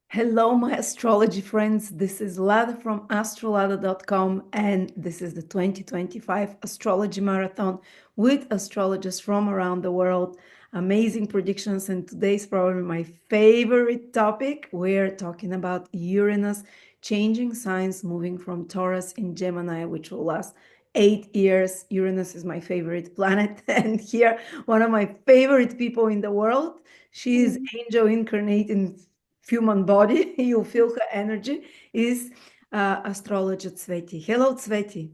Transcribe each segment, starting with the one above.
Hello, my astrology friends. This is Lada from AstroladaOfficial, and this is the 2025 Astrology Marathon with astrologers from around the world. Amazing predictions, and today's probably my favorite topic. We're talking about Uranus changing signs, moving from Taurus in Gemini, which will last 8 years. Uranus is my favorite planet, and here, one of my favorite people in the world. She is angel incarnate in human body, you feel her energy, is astrologer Tsveti. Hello, Tsveti.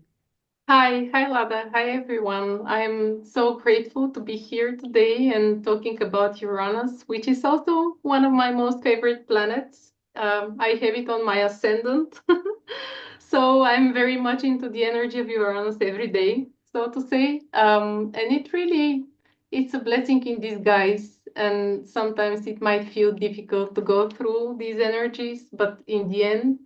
Hi Lada. Hi everyone. I'm so grateful to be here today and talking about Uranus, which is also one of my most favorite planets. I have it on my ascendant. So I'm very much into the energy of Uranus every day, so to say. And it's a blessing in disguise. And sometimes it might feel difficult to go through these energies, but in the end,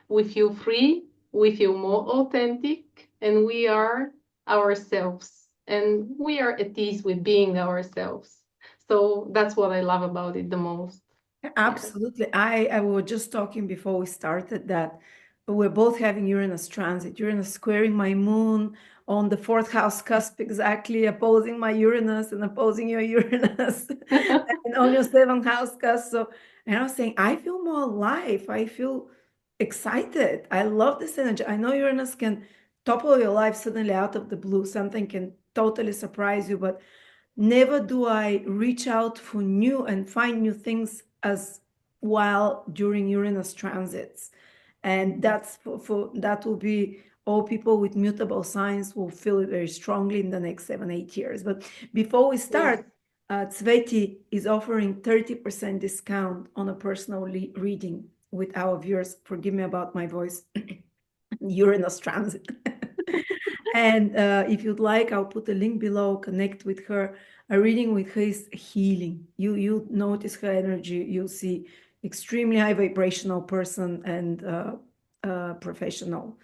we feel free, we feel more authentic, and we are ourselves. And we are at ease with being ourselves. So that's what I love about it the most. Yeah. Absolutely. I was just talking before we started that we're both having Uranus transit. Uranus squaring my moon on the fourth house cusp, exactly opposing my Uranus and opposing your Uranus, and on your seventh house cusp. So, and I was saying, I feel more alive. I feel excited. I love this energy. I know Uranus can topple your life suddenly out of the blue. Something can totally surprise you, but never do I reach out for new and find new things as while during Uranus transits. And that's for that will be all people with mutable signs will feel it very strongly in the next 7, 8 years. But before we Yes. start, Tsveti is offering 30% discount on a personal reading with our viewers. Forgive me about my voice. Uranus transit. And if you'd like, I'll put a link below. Connect with her. A reading with her is healing. You notice her energy. You'll see extremely high vibrational person and professional.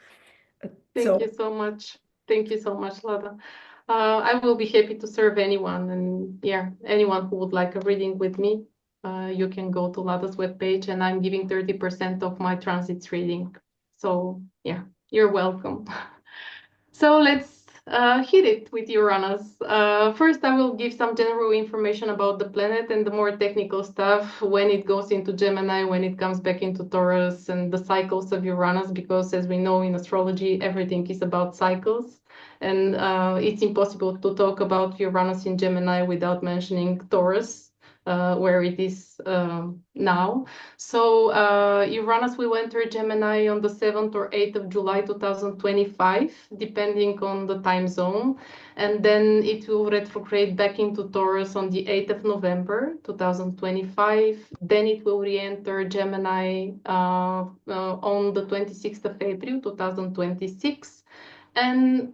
Thank So you so much. Thank you so much, Lada. I will be happy to serve anyone. And yeah, anyone who would like a reading with me, you can go to Lada's webpage and I'm giving 30% of my transits reading. So yeah, you're welcome. So let's hit it with Uranus. First, I will give some general information about the planet and the more technical stuff when it goes into Gemini, when it comes back into Taurus, and the cycles of Uranus, because as we know in astrology, everything is about cycles. And it's impossible to talk about Uranus in Gemini without mentioning Taurus, where it is now. So Uranus will enter Gemini on the 7th or 8th of July 2025, depending on the time zone. And then it will retrograde back into Taurus on the 8th of November 2025. Then it will re-enter Gemini on the 26th of April 2026. And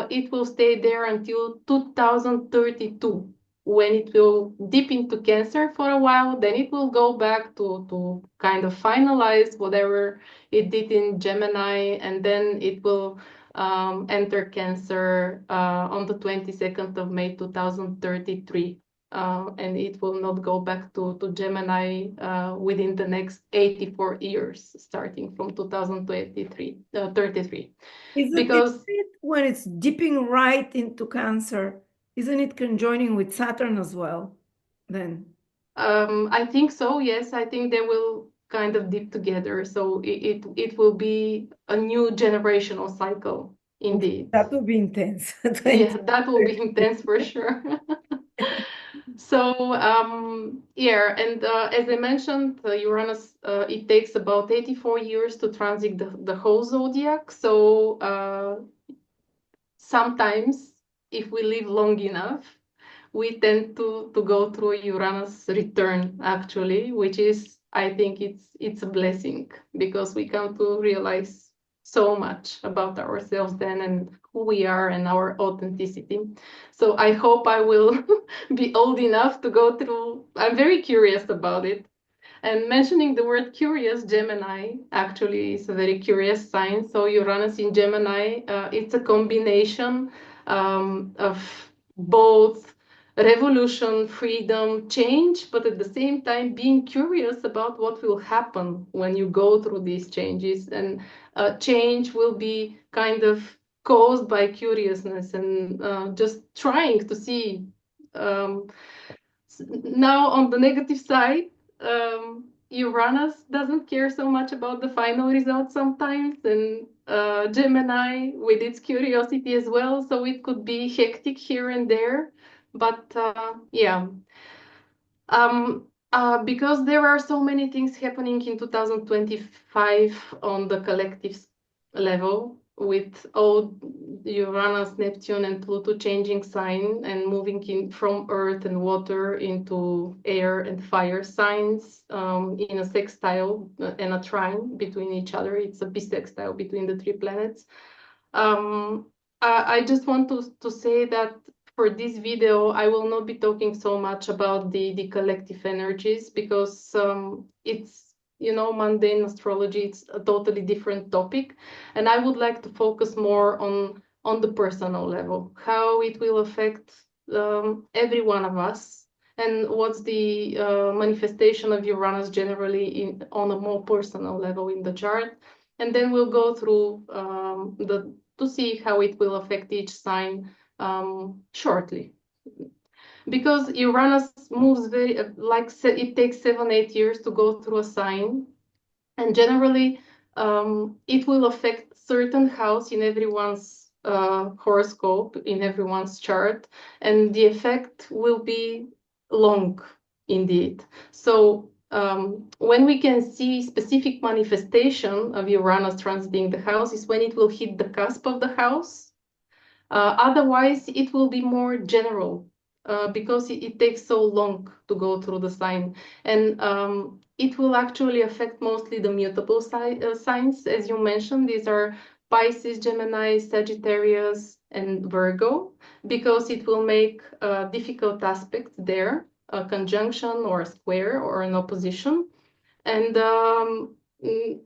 it will stay there until 2032 when it will dip into Cancer for a while, then it will go back to kind of finalize whatever it did in Gemini, and then it will enter Cancer on the 22nd of May 2033. And it will not go back to Gemini within the next 84 years, starting from 2023, 33. isn't Because it when it's dipping right into Cancer? Isn't it conjoining with Saturn as well? Then I think so. Yes, I think they will kind of dip together. So it will be a new generational cycle, oof, indeed. that would be intense. Yeah, that will 2030. be intense for sure. So yeah, and as I mentioned, Uranus it takes about 84 years to transit the whole zodiac. So sometimes, if we live long enough, we tend to go through a Uranus return actually, which is I think it's a blessing because we come to realize so much about ourselves then and who we are and our authenticity. So I hope I will be old enough to go through. I'm very curious about it. And mentioning the word curious, Gemini actually is a very curious sign. So Uranus in Gemini, it's a combination of both revolution, freedom, change, but at the same time being curious about what will happen when you go through these changes. And change will be kind of caused by curiousness and just trying to see. Um, Now, on the negative side, Uranus doesn't care so much about the final result sometimes, and Gemini with its curiosity as well. So it could be hectic here and there. But yeah, because there are so many things happening in 2025 on the collective level, with all Uranus, Neptune, and Pluto changing sign and moving in from Earth and water into air and fire signs in a sextile and a trine between each other. It's a bisextile between the three planets. I just want to say that for this video, I will not be talking so much about the collective energies because it's, you know, mundane astrology. It's a totally different topic. And I would like to focus more on the personal level, how it will affect every one of us, and what's the manifestation of Uranus generally on a more personal level in the chart. And then we'll go through to see how it will affect each sign shortly. Because Uranus moves very, it takes 7-8 years to go through a sign. And generally, it will affect certain house in everyone's horoscope, in everyone's chart. And the effect will be long indeed. So when we can see specific manifestation of Uranus transiting the house is when it will hit the cusp of the house. Otherwise, it will be more general because it takes so long to go through the sign. And it will actually affect mostly the mutable signs, as you mentioned. These are Pisces, Gemini, Sagittarius, and Virgo, because it will make difficult aspects there, a conjunction or a square or an opposition. And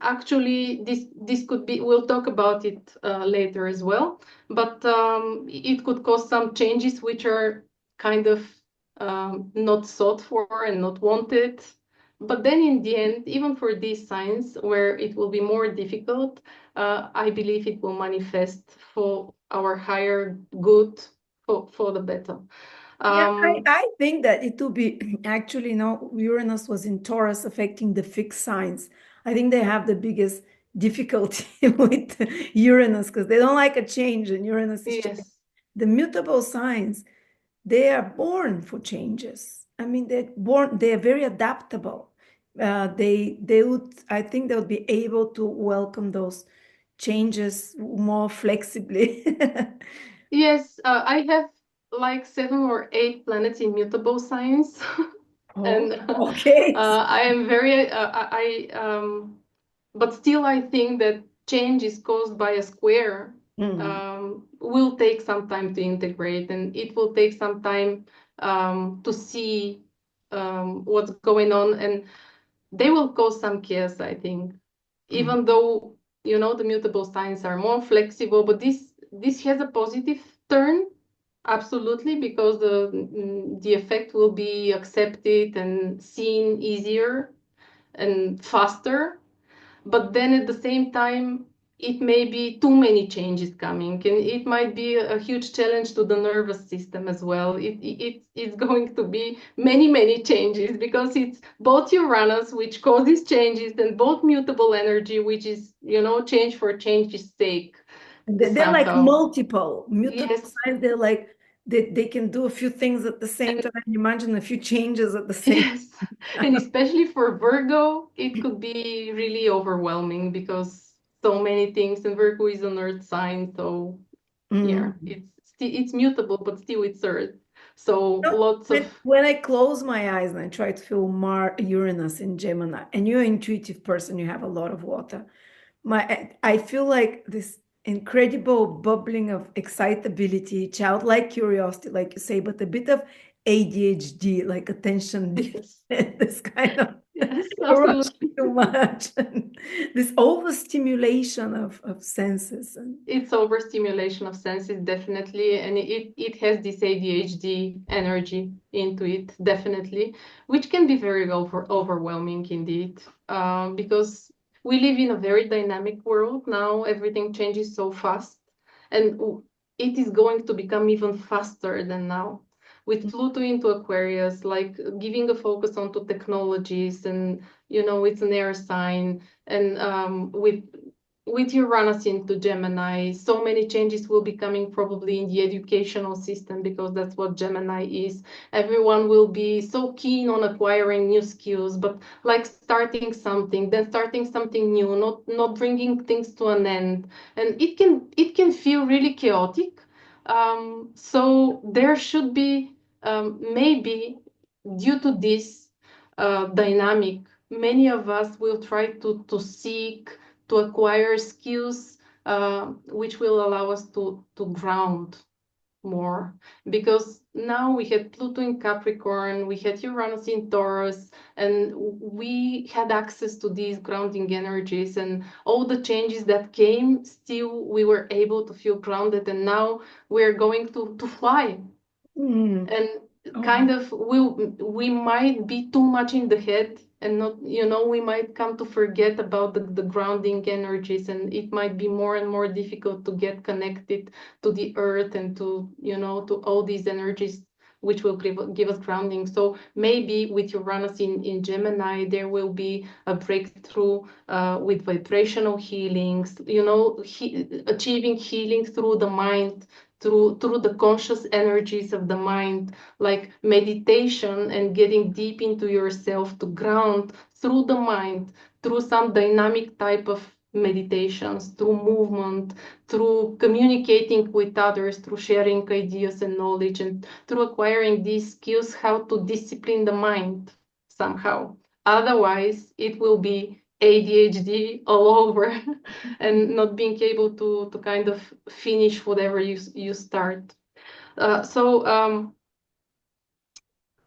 actually, this could be, we'll talk about it later as well, but it could cause some changes which are kind of not sought for and not wanted. But then in the end, even for these signs where it will be more difficult, I believe it will manifest for our higher good, for the better. Yeah, I think that it will be actually, you know, Uranus was in Taurus affecting the fixed signs. I think they have the biggest difficulty with Uranus because they don't like a change, and Uranus is change. Yes. The mutable signs, they are born for changes. I mean, they're very adaptable. They would, I think they would be able to welcome those changes more flexibly. Yes, I have like 7 or 8 planets in mutable signs, Oh, and okay. I am very but still I think that change is caused by a square. Mm. Will take some time to integrate, and it will take some time to see what's going on, and they will cause some chaos, I think. Even though, you know, the mutable signs are more flexible, but this has a positive turn, absolutely, because the effect will be accepted and seen easier and faster. But then at the same time, it may be too many changes coming, and it might be a huge challenge to the nervous system as well. It's going to be many changes because it's both Uranus, which causes changes, and both mutable energy, which is, you know, change for change's sake They're like somehow. multiple mutable Yes. signs. They're like they can do a few things at the same time. Imagine a few changes at the same Yes, and especially for Virgo, it could be really overwhelming because so many things, and Virgo is an earth sign, so yeah, Mm. it's mutable, but still it's earth. So No, lots of when I close my eyes and I try to feel Uranus in Gemini, and you're an intuitive person, you have a lot of water. I feel like this incredible bubbling of excitability, childlike curiosity, like you say, but a bit of ADHD, like attention yes, deficit, this kind of yes. Absolutely. too much. This overstimulation of senses. It's overstimulation of senses, definitely, and it has this ADHD energy into it, definitely, which can be very overwhelming indeed, because we live in a very dynamic world now. Everything changes so fast, and it is going to become even faster than now. With Pluto into Aquarius, like giving a focus onto technologies, and it's an air sign, and with Uranus into Gemini, so many changes will be coming probably in the educational system, because that's what Gemini is. Everyone will be so keen on acquiring new skills, but like starting something, then starting something new, not bringing things to an end, and it can feel really chaotic. So there should be, maybe due to this dynamic, many of us will try to seek to acquire skills which will allow us to ground more, because now we had Pluto in Capricorn, we had Uranus in Taurus, and we had access to these grounding energies, and all the changes that came, still we were able to feel grounded, and now we're going to fly. And kind of we might be too much in the head, and not, we might come to forget about the grounding energies, and it might be more and more difficult to get connected to the earth, and to all these energies which will give us grounding. So maybe with Uranus in Gemini, there will be a breakthrough with vibrational healings, achieving healing through the mind, through the conscious energies of the mind, like meditation and getting deep into yourself to ground through the mind, through some dynamic type of meditations, through movement, through communicating with others, through sharing ideas and knowledge, and through acquiring these skills, how to discipline the mind somehow. Otherwise, it will be ADHD all over, and not being able to kind of finish whatever you start. So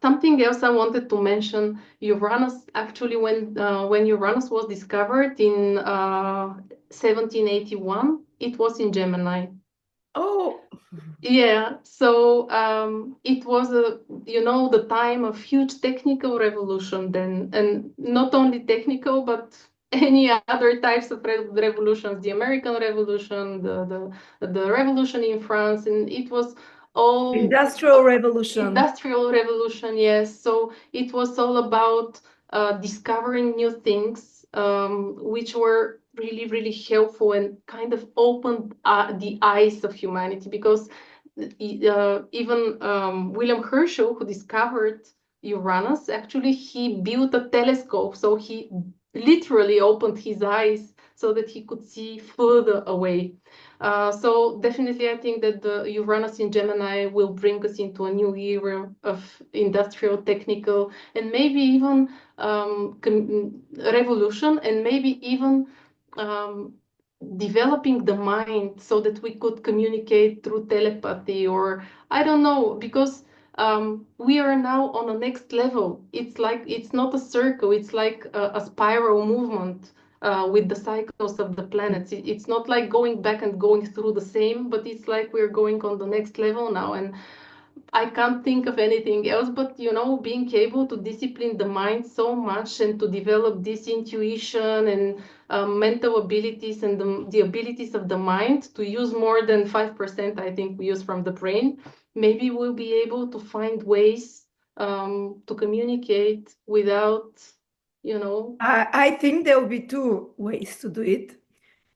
something else I wanted to mention: Uranus, actually, when Uranus was discovered in 1781, it was in Gemini. Oh, Yeah, so it was the time of huge technical revolution then, and not only technical, but any other types of revolutions, the American Revolution, the revolution in France, and it was all Industrial Revolution. industrial revolution, yes. So it was all about discovering new things, which were really, really helpful, and kind of opened the eyes of humanity, because even William Herschel, who discovered Uranus, actually he built a telescope, so he literally opened his eyes so that he could see further away. So definitely, I think that the Uranus in Gemini will bring us into a new era of industrial, technical, and maybe even revolution, and maybe even um, developing the mind so that we could communicate through telepathy, or I don't know, because we are now on a next level. It's like, it's not a circle, it's like a spiral movement with the cycles of the planets. It's not like going back and going through the same, but it's like we're going on the next level now. And I can't think of anything else, but being able to discipline the mind so much, and to develop this intuition and mental abilities, and the abilities of the mind to use more than 5%, I think we use from the brain. Maybe we'll be able to find ways to communicate without, I think there will be two ways to do it.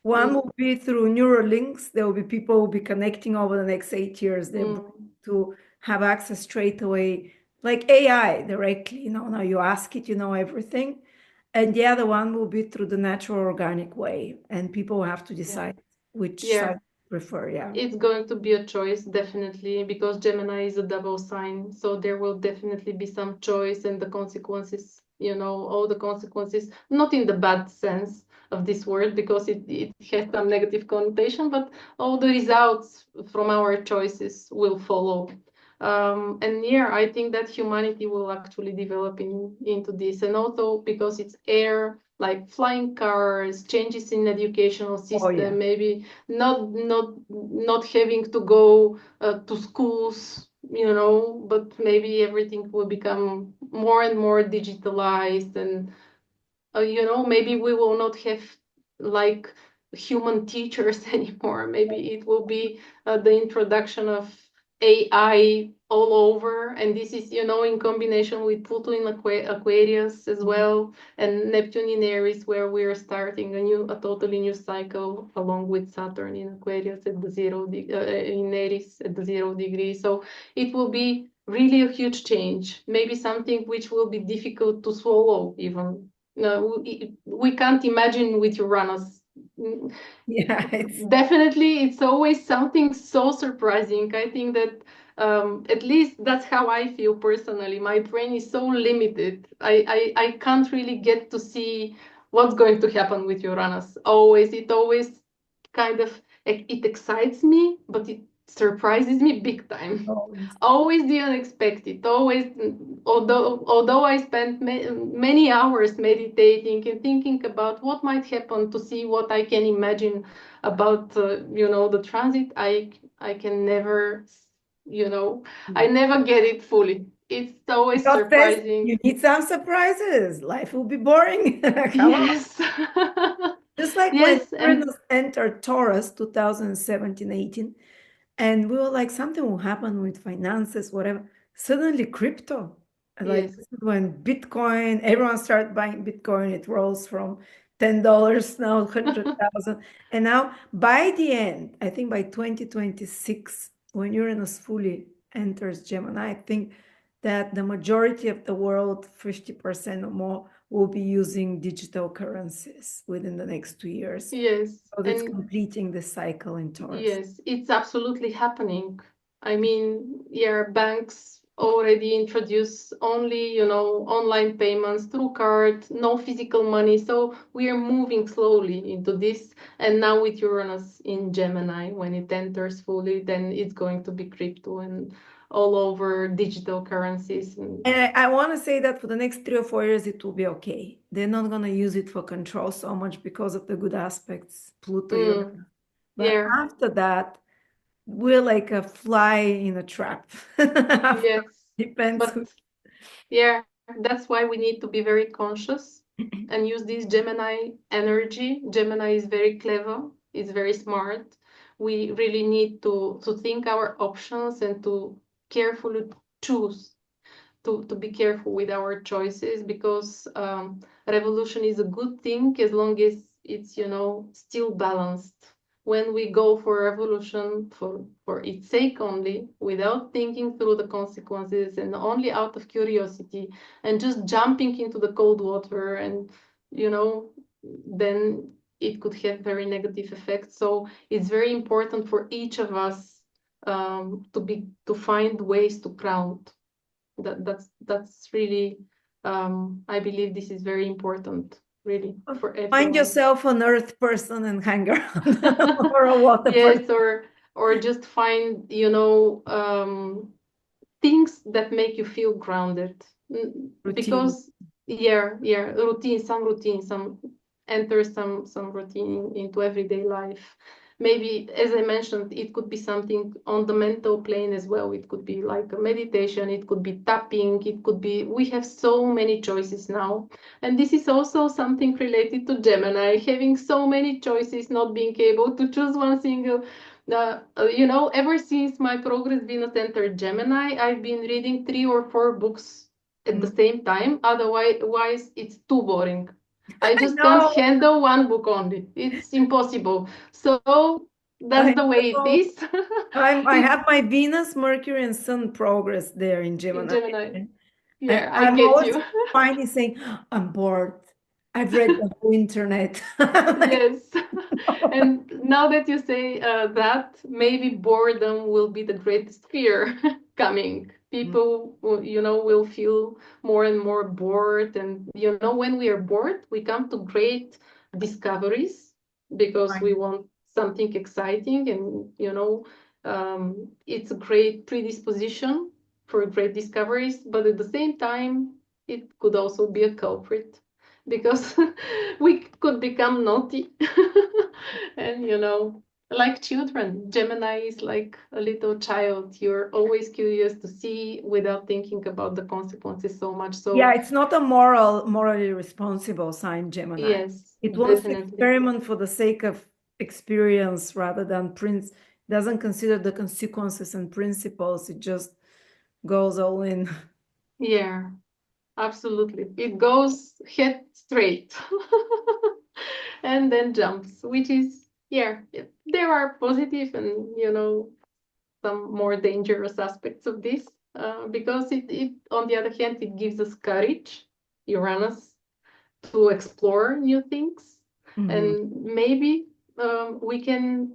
One will be through neural links. There will be people who will be connecting over the next 8 years. They're to have access straight away, like AI directly. Now you ask it, everything. And the other one will be through the natural organic way. And people will have to decide which side they prefer. Yeah. It's going to be a choice, definitely, because Gemini is a double sign. So there will definitely be some choice, and the consequences, all the consequences, not in the bad sense of this word, because it has some negative connotation, but all the results from our choices will follow. And yeah, I think that humanity will actually develop into this. And also because it's air, like flying cars, changes in educational Oh yeah. system, maybe not having to go to schools, but maybe everything will become more and more digitalized, and maybe we will not have like human teachers anymore. Maybe it will be the introduction of AI all over, and this is in combination with Pluto in Aquarius as well, and Neptune in Aries, where we are starting a totally new cycle, along with Saturn in Aquarius at the in Aries at the 0 degree. So it will be really a huge change, maybe something which will be difficult to swallow even. No, we can't imagine with Uranus. Yeah, it's Definitely, it's always something so surprising. I think that at least that's how I feel personally. My brain is so limited. I can't really get to see what's going to happen with Uranus. It always kind of it excites me, but it surprises me big time. always. Always the unexpected. Always, although I spent many hours meditating and thinking about what might happen, to see what I can imagine about the transit, I can never, I never get it fully. It's always God says surprising. you need some surprises. Life will be boring. Come on. Yes. Just like when Yes, and Uranus entered Taurus 2017, 18, and we were like, something will happen with finances, whatever. Suddenly, crypto. Like yes. this is when Bitcoin, everyone started buying Bitcoin. It rose from $10 now 100,000. And now by the end, I think by 2026, when Uranus fully enters Gemini, I think that the majority of the world, 50% or more, will be using digital currencies within the next 2 years. Yes, So it's and completing the cycle in Taurus. yes, it's absolutely happening. I mean, yeah, banks already introduce only, online payments through card, no physical money. So we are moving slowly into this. And now with Uranus in Gemini, when it enters fully, then it's going to be crypto and all over digital currencies. And And I want to say that for the next 3 or 4 years, it will be okay. They're not going to use it for control so much because of the good aspects, Pluto, Uranus. But yeah, after that, we're like a fly in a trap. After, yes. depends who. But yeah, that's why we need to be very conscious and use this Gemini energy. Gemini is very clever, it's very smart. We really need to think our options and to carefully choose, to be careful with our choices, because revolution is a good thing as long as it's still balanced. When we go for revolution for its sake only, without thinking through the consequences and only out of curiosity, and just jumping into the cold water, and you know then it could have very negative effects. So it's very important for each of us to find ways to ground. That's really, I believe this is very important, really, for Find everyone. yourself an earth person and hang around or a water person. Yes, or just find things that make you feel grounded. Routine. Because yeah, routine, some enter some routine into everyday life. Maybe, as I mentioned, it could be something on the mental plane as well. It could be like a meditation, it could be tapping, it could be, we have so many choices now. And this is also something related to Gemini, having so many choices, not being able to choose one single. Ever since my progress Venus entered Gemini, I've been reading 3 or 4 books at the Mm. same time. Otherwise, it's too boring. I I just can't know. handle one book only. It's impossible. So that's I the way it know. is. I It's have my Venus, Mercury, and Sun progress there in in Gemini. Gemini. And Yeah, I I'm get always you. finding saying, I'm bored. I've read the whole internet. I'm like, Yes. And now that you say that, maybe boredom will be the greatest fear coming. People, will feel more and more bored. And, when we are bored, we come to great discoveries because we fine. want something exciting. And, it's a great predisposition for great discoveries, but at the same time, it could also be a culprit because we could become naughty. And, like children, Gemini is like a little child. You're always curious to see without thinking about the consequences so much. So, Yeah, it's not a morally responsible sign, Gemini. yes, It wants to definitely. experiment for the sake of experience rather than doesn't consider the consequences and principles. It just goes all in. Yeah, absolutely. It goes head straight and then jumps, which is, yeah, there are positive and, some more dangerous aspects of this, because it, on the other hand, it gives us courage, Uranus, to explore new things. And maybe we can,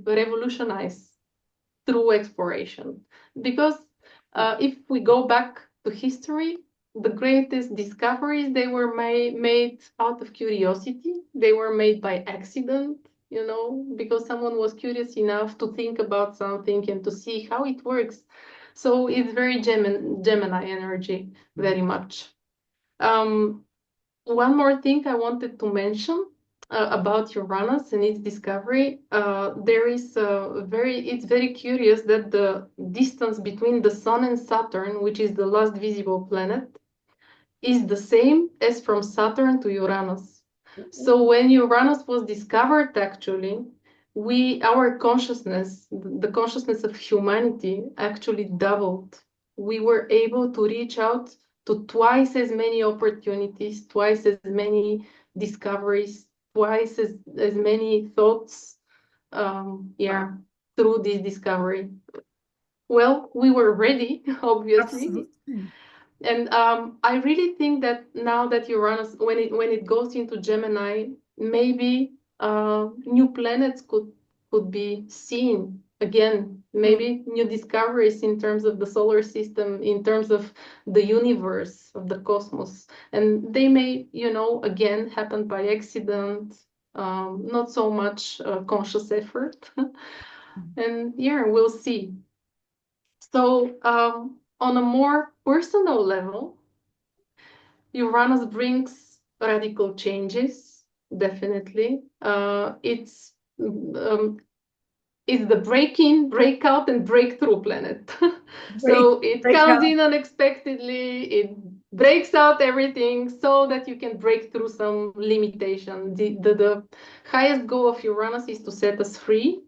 revolutionize through exploration. Because if we go back to history, the greatest discoveries, they were made out of curiosity. They were made by accident, because someone was curious enough to think about something and to see how it works. So it's very Gemini energy, very much. One more thing I wanted to mention about Uranus and its discovery. It's very curious that the distance between the Sun and Saturn, which is the last visible planet, is the same as from Saturn to Uranus. So when Uranus was discovered, actually, our consciousness, the consciousness of humanity, actually doubled. We were able to reach out to twice as many opportunities, twice as many discoveries, twice as many thoughts, through this discovery. Well, we were ready, obviously. Absolutely. And I really think that now that Uranus, when it goes into Gemini, maybe new planets could be seen again. Maybe new discoveries in terms of the solar system, in terms of the universe, of the cosmos, and they may, again happen by accident, not so much conscious effort. And yeah, we'll see. So on a more personal level, Uranus brings radical changes, definitely. It's the break-in, breakout, and breakthrough planet. So it comes in unexpectedly, it breaks out everything so that you can break through some limitation. The highest goal of Uranus is to set us free,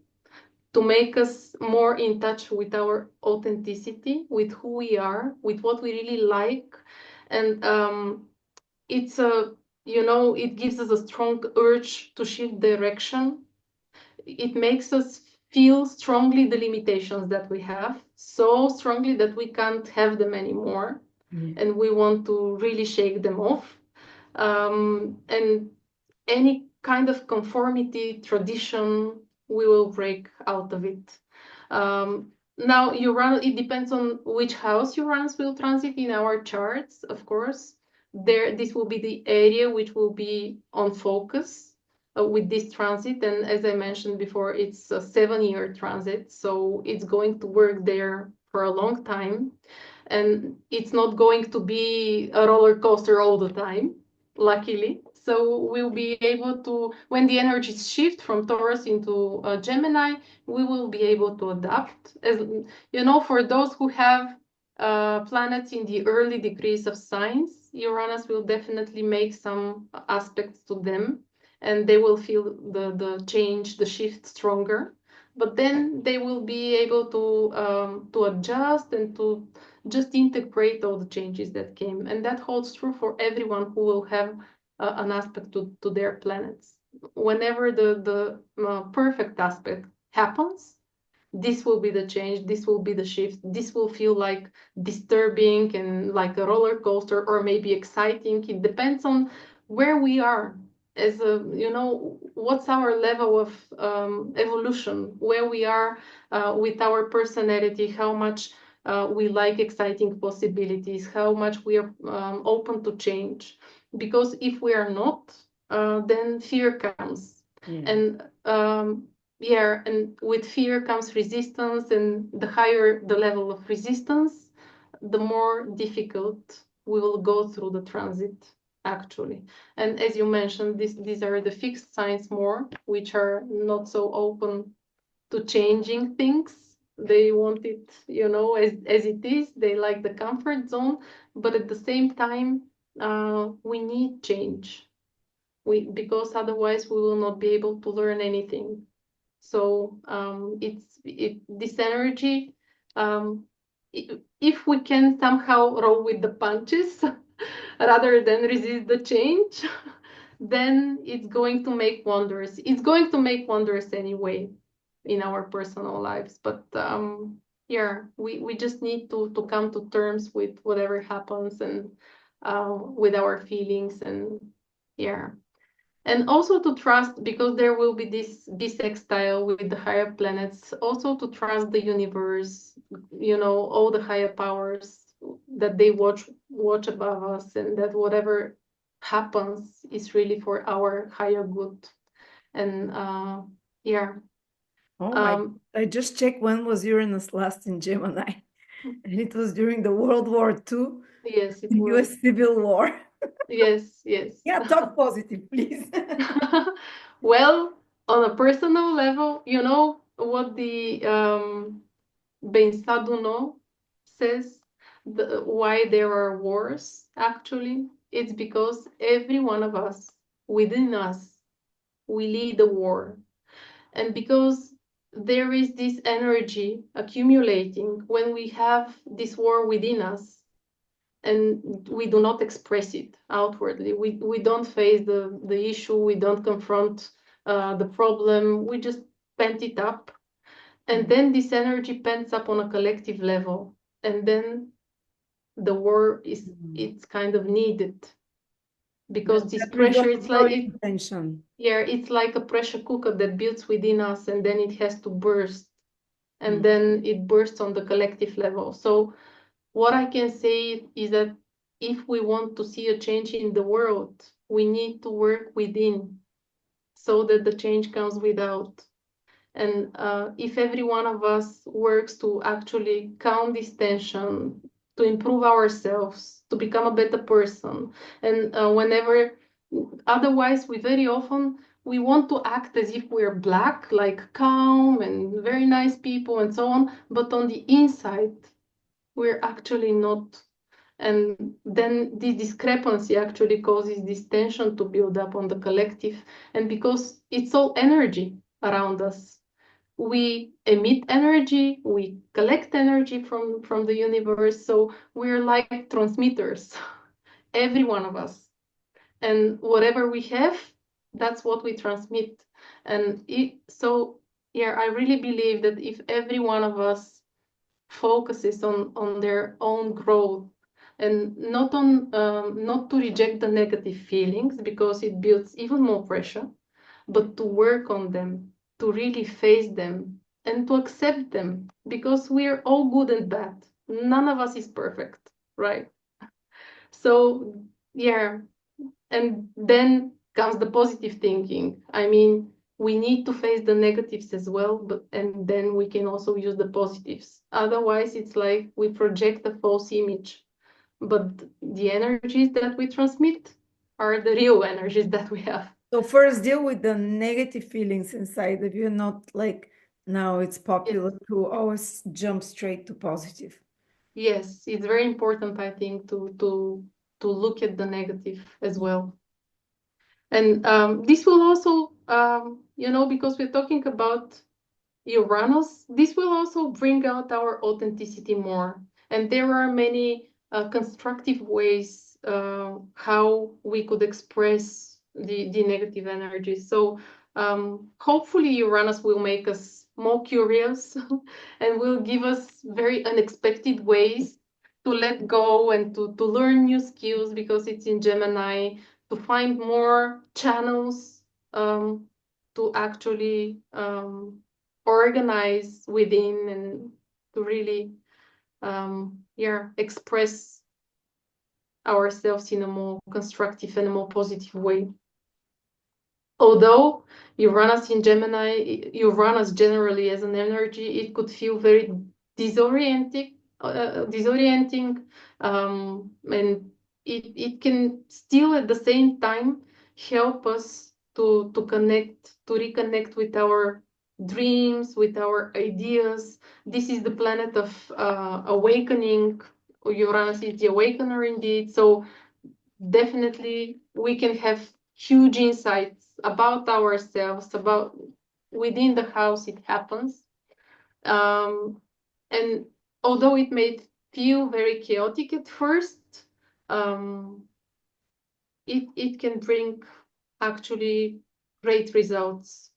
to make us more in touch with our authenticity, with who we are, with what we really like. And it gives us a strong urge to shift direction. It makes us feel strongly the limitations that we have, so strongly that we can't have them anymore. And we want to really shake them off. And any kind of conformity, tradition, we will break out of it. Now, it depends on which house Uranus will transit in our charts, of course. This will be the area which will be on focus with this transit. And as I mentioned before, it's a 7-year transit, so it's going to work there for a long time. And it's not going to be a roller coaster all the time, luckily. So we'll be able to, when the energies shift from Taurus into Gemini, we will be able to adapt. As for those who have planets in the early degrees of signs, Uranus will definitely make some aspects to them, and they will feel the change, the shift stronger. But then they will be able to adjust and to just integrate all the changes that came. And that holds true for everyone who will have an aspect to their planets. Whenever the perfect aspect happens, this will be the change, this will be the shift, this will feel like disturbing and like a roller coaster, or maybe exciting. It depends on where we are as what's our level of evolution, where we are with our personality, how much we like exciting possibilities, how much we are open to change. Because if we are not, then fear comes. And yeah, and with fear comes resistance, and the higher the level of resistance, the more difficult we will go through the transit, actually. And as you mentioned, these are the fixed signs more, which are not so open to changing things. They want it, as it is. They like the comfort zone, but at the same time, we need change. Because otherwise we will not be able to learn anything. So this energy, if we can somehow roll with the punches rather than resist the change, then it's going to make wonders. It's going to make wonders anyway in our personal lives. But yeah, we just need to come to terms with whatever happens, and with our feelings, and yeah. And also to trust, because there will be this bisextile with the higher planets, also to trust the universe, all the higher powers, that they watch above us, and that whatever happens is really for our higher good. And yeah. Oh my, Um, I just checked when was Uranus last in Gemini, and it was during the World War II, yes, it the was. US Civil War. Yes, yes. Yeah, talk positive, please. Well, on a personal level, you know what the Bensaduno says, why there are wars, actually? It's because every one of us, within us, we lead a war. And because there is this energy accumulating when we have this war within us, and we do not express it outwardly. We don't face the issue, we don't confront the problem, we just pent it up. And then this energy pents up on a collective level. And then the war it's kind of needed, That, because this that pressure, results no intention. yeah, it's like a pressure cooker that builds within us, and then it has to burst, and Mm. then it bursts on the collective level. So what I can say is that if we want to see a change in the world, we need to work within, so that the change comes without. And if every one of us works to actually calm this tension, to improve ourselves, to become a better person, and otherwise, we very often we want to act as if we're black, like calm and very nice people and so on, but on the inside, we're actually not. And then the discrepancy actually causes this tension to build up on the collective. And because it's all energy around us, we emit energy, we collect energy from the universe. So we're like transmitters, every one of us. And whatever we have, that's what we transmit. And so, yeah, I really believe that if every one of us focuses on their own growth, and not to reject the negative feelings, because it builds even more pressure, but to work on them, to really face them, and to accept them, because we're all good and bad. None of us is perfect, right? So yeah, and then comes the positive thinking. I mean, we need to face the negatives as well, and then we can also use the positives. Otherwise, it's like we project a false image, but the energies that we transmit are the real energies that we have. So first deal with the negative feelings inside of you, not like now it's Yes, popular to always jump straight to positive. yes, it's very important, I think, to look at the negative as well. And this will also, because we're talking about Uranus, this will also bring out our authenticity more. And there are many constructive ways how we could express the negative energy. So hopefully Uranus will make us more curious and will give us very unexpected ways to let go and to learn new skills, because it's in Gemini, to find more channels to actually organize within, and to really express ourselves in a more constructive and a more positive way. Although Uranus in Gemini, Uranus generally as an energy, it could feel very disorienting, and it can still at the same time help us to connect, to reconnect with our dreams, with our ideas. This is the planet of awakening. Uranus is the awakener indeed. So definitely we can have huge insights about ourselves, about within the house it happens. And although it may feel very chaotic at first, um, it can bring actually great results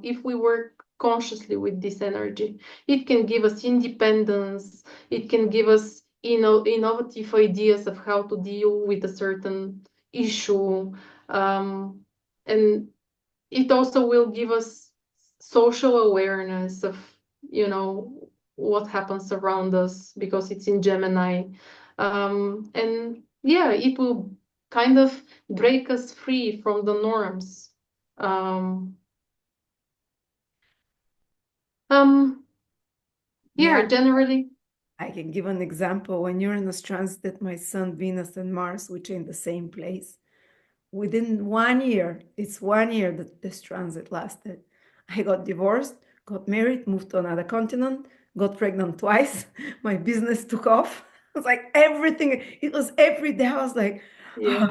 if we work consciously with this energy. It can give us independence. It can give us innovative ideas of how to deal with a certain issue. And it also will give us social awareness of, what happens around us because it's in Gemini. And yeah, it will kind of break us free from the norms. Um, um, Yeah, yeah, generally, I can give an example. When Uranus transited my sun, Venus, and Mars, which are in the same place, within 1 year, it's 1 year that this transit lasted. I got divorced, got married, moved to another continent, got pregnant twice. My business took off. It was like everything. It was every day. I was like, yeah.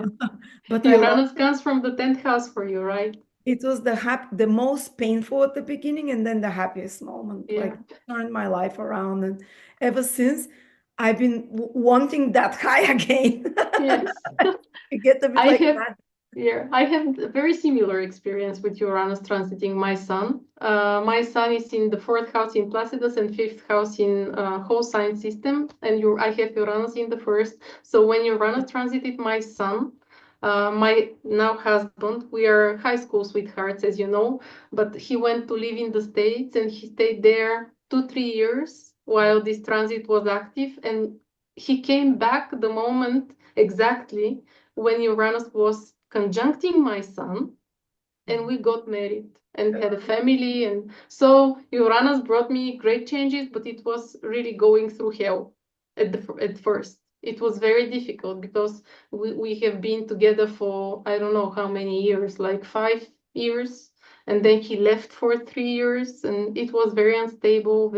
but I love Uranus comes from the 10th house for you, right? it. Was the most painful at the beginning and then the happiest moment. Yeah. Like turned my life around, and ever since I've been wanting that high again. Yes. I get a bit I like have, mad. yeah, I have a very similar experience with Uranus transiting my sun. My sun is in the fourth house in Placidus and fifth house in whole sign system, and I have Uranus in the first. So when Uranus transited my sun, my now husband, we are high school sweethearts, as you know, but he went to live in the States and he stayed there 2, 3 years while this transit was active, and he came back the moment exactly when Uranus was conjuncting my sun, and we got married and had a family. And so Uranus brought me great changes, but it was really going through hell at first. It was very difficult because we have been together for I don't know how many years, like 5 years. And then he left for 3 years, and it was very unstable.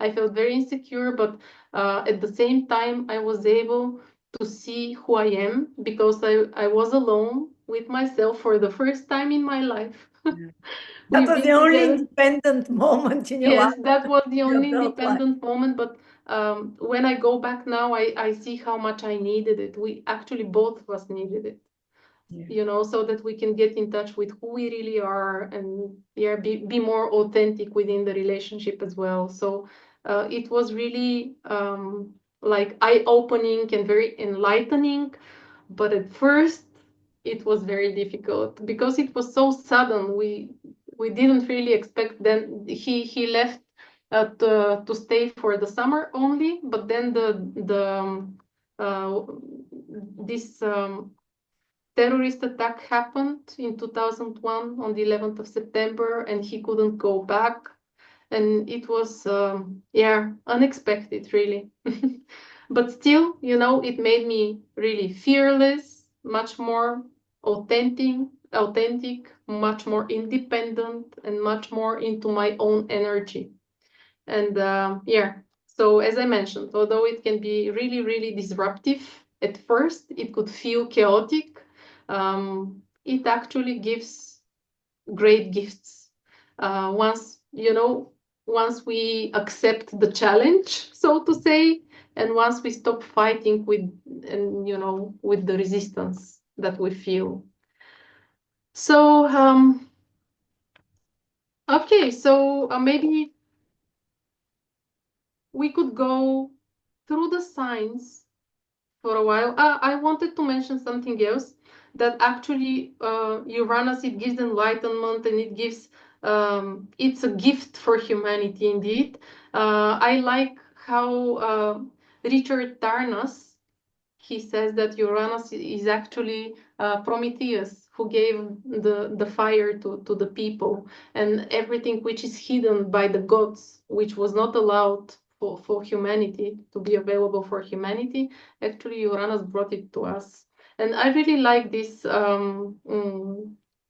I felt very insecure, but at the same time, I was able to see who I am because I was alone with myself for the first time in my life. Yeah. That We've was the been only together. independent moment in your Yes, life, that was the your only adult life. independent moment, but when I go back now, I see how much I needed it. We actually both of us needed it, Yeah. so that we can get in touch with who we really are and yeah, be more authentic within the relationship as well. So it was really like eye-opening and very enlightening, but at first it was very difficult because it was so sudden. We didn't really expect. Then he left to stay for the summer only, but then uh, this terrorist attack happened in 2001 on the 11th of September, and he couldn't go back. And it was, yeah, unexpected, really. But still, it made me really fearless, much more authentic, much more independent, and much more into my own energy. And yeah, so as I mentioned, although it can be really, really disruptive at first, it could feel chaotic. It actually gives great gifts once we accept the challenge, so to say, and once we stop fighting with the resistance that we feel. So okay, so maybe we could go through the signs for a while. I wanted to mention something else that actually Uranus, it gives enlightenment and it gives it's a gift for humanity indeed. I like how Richard Tarnas he says that Uranus is actually Prometheus, who gave the fire to the people, and everything which is hidden by the gods, which was not allowed for humanity to be available for humanity, actually Uranus brought it to us. And I really like this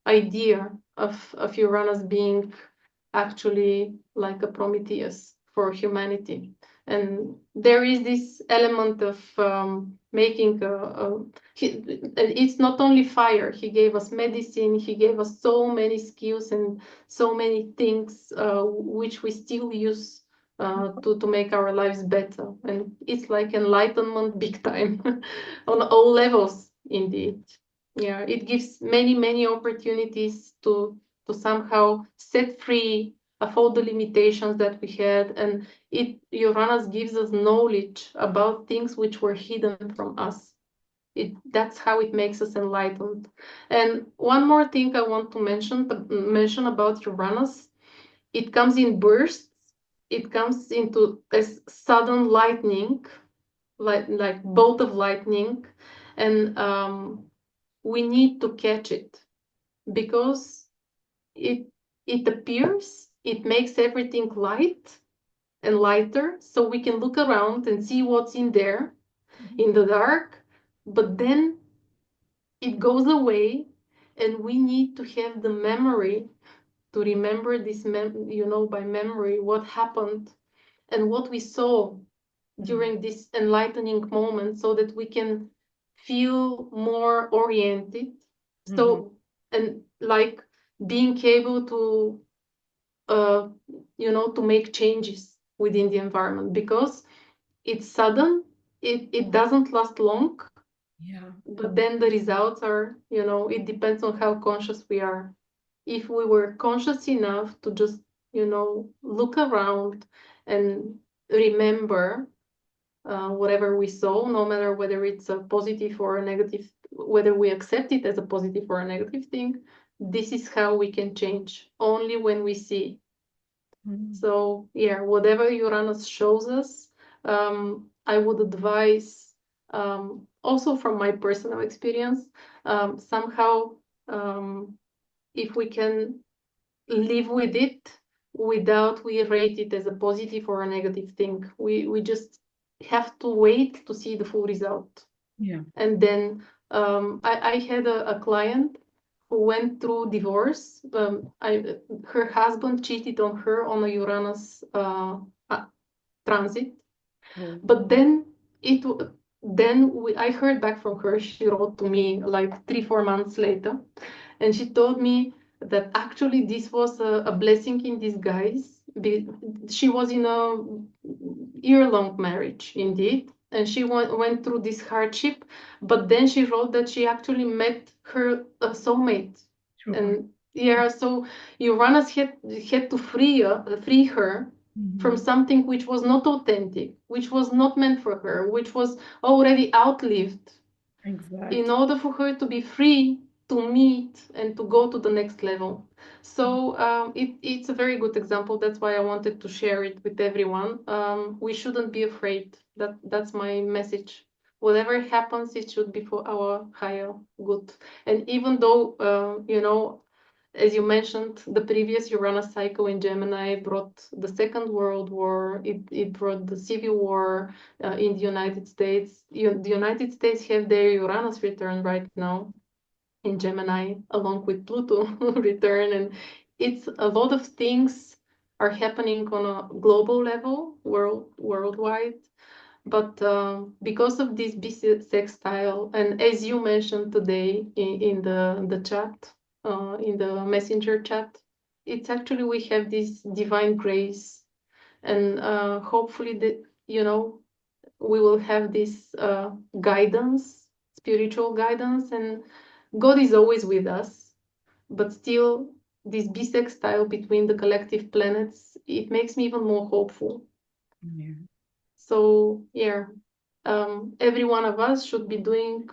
idea of Uranus being actually like a Prometheus for humanity. And there is this element of making it's not only fire. He gave us medicine. He gave us so many skills and so many things which we still use to make our lives better. And it's like enlightenment big time on all levels, indeed. Yeah, it gives many opportunities to somehow set free of all the limitations that we had, and Uranus gives us knowledge about things which were hidden from us. That's how it makes us enlightened. And one more thing I want to mention about Uranus: it comes in bursts. It comes into as sudden lightning, like bolt of lightning, and we need to catch it because it appears, it makes everything light and lighter, so we can look around and see what's in there in the dark, but then it goes away, and we need to have the memory to remember this, by memory, what happened and what we saw during this enlightening moment, so that we can feel more oriented. So, and like being able to to make changes within the environment, because it's sudden, it doesn't last long. Yeah. But then the results are, it depends on how conscious we are. If we were conscious enough to just, look around and remember whatever we saw, no matter whether it's a positive or a negative, whether we accept it as a positive or a negative thing, this is how we can change, only when we see. So yeah, whatever Uranus shows us, I would advise, also from my personal experience, somehow, if we can live with it without we rate it as a positive or a negative thing, we just have to wait to see the full result. Yeah. And then I had a client who went through divorce. Her husband cheated on her on a Uranus transit, but then I heard back from her. She wrote to me like 3-4 months later, and she told me that actually this was a blessing in disguise. She was in a year-long marriage, indeed, and she went through this hardship, but then she wrote that she actually met her soulmate. And yeah, so Uranus had to free her from something which was not authentic, which was not meant for her, which was already outlived, Exactly. in order for her to be free to meet and to go to the next level. So it's a very good example. That's why I wanted to share it with everyone. We shouldn't be afraid. That's my message. Whatever happens, it should be for our higher good. And even though, as you mentioned, the previous Uranus cycle in Gemini brought the Second World War. It brought the Civil War in the United States. The United States have their Uranus return right now in Gemini, along with Pluto return. And it's a lot of things are happening on a global level, worldwide. But because of this bisextile, and as you mentioned today in the chat, in the messenger chat, it's actually we have this divine grace, and hopefully that we will have this guidance, spiritual guidance, and God is always with us. But still, this bisextile between the collective planets, it makes me even more hopeful. Yeah. So yeah, every one of us should be doing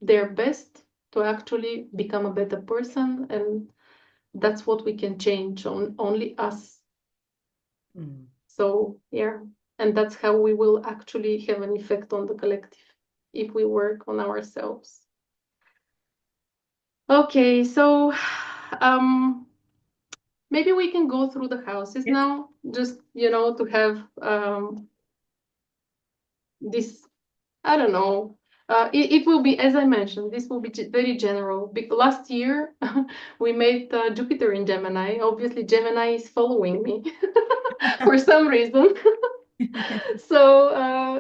their best to actually become a better person, and that's what we can change on only us. So yeah, and that's how we will actually have an effect on the collective. if we work on ourselves. Okay, so maybe we can go through the houses Yes. now, just, to have this, I don't know. It will be, as I mentioned, this will be very general. Last year, we made Jupiter in Gemini. Obviously, Gemini is following me for some reason. So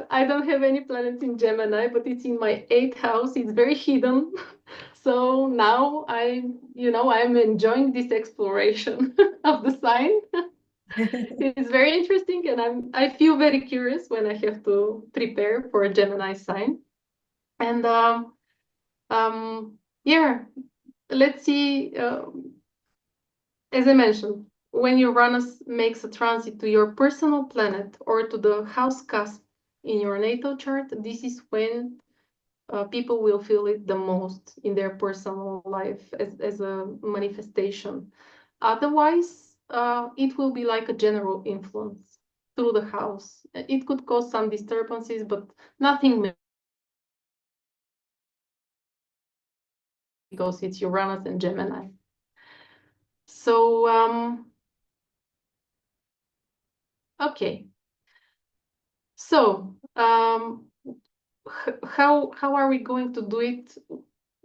I don't have any planets in Gemini, but it's in my 8th house. It's very hidden. So now I'm enjoying this exploration of the sign. It's very interesting, and I feel very curious when I have to prepare for a Gemini sign. And yeah, let's see. As I mentioned, when Uranus makes a transit to your personal planet or to the house cusp in your natal chart, this is when people will feel it the most in their personal life as a manifestation. Otherwise, it will be like a general influence through the house. It could cause some disturbances, but nothing, because it's Uranus and Gemini. So, okay. So, how are we going to do it?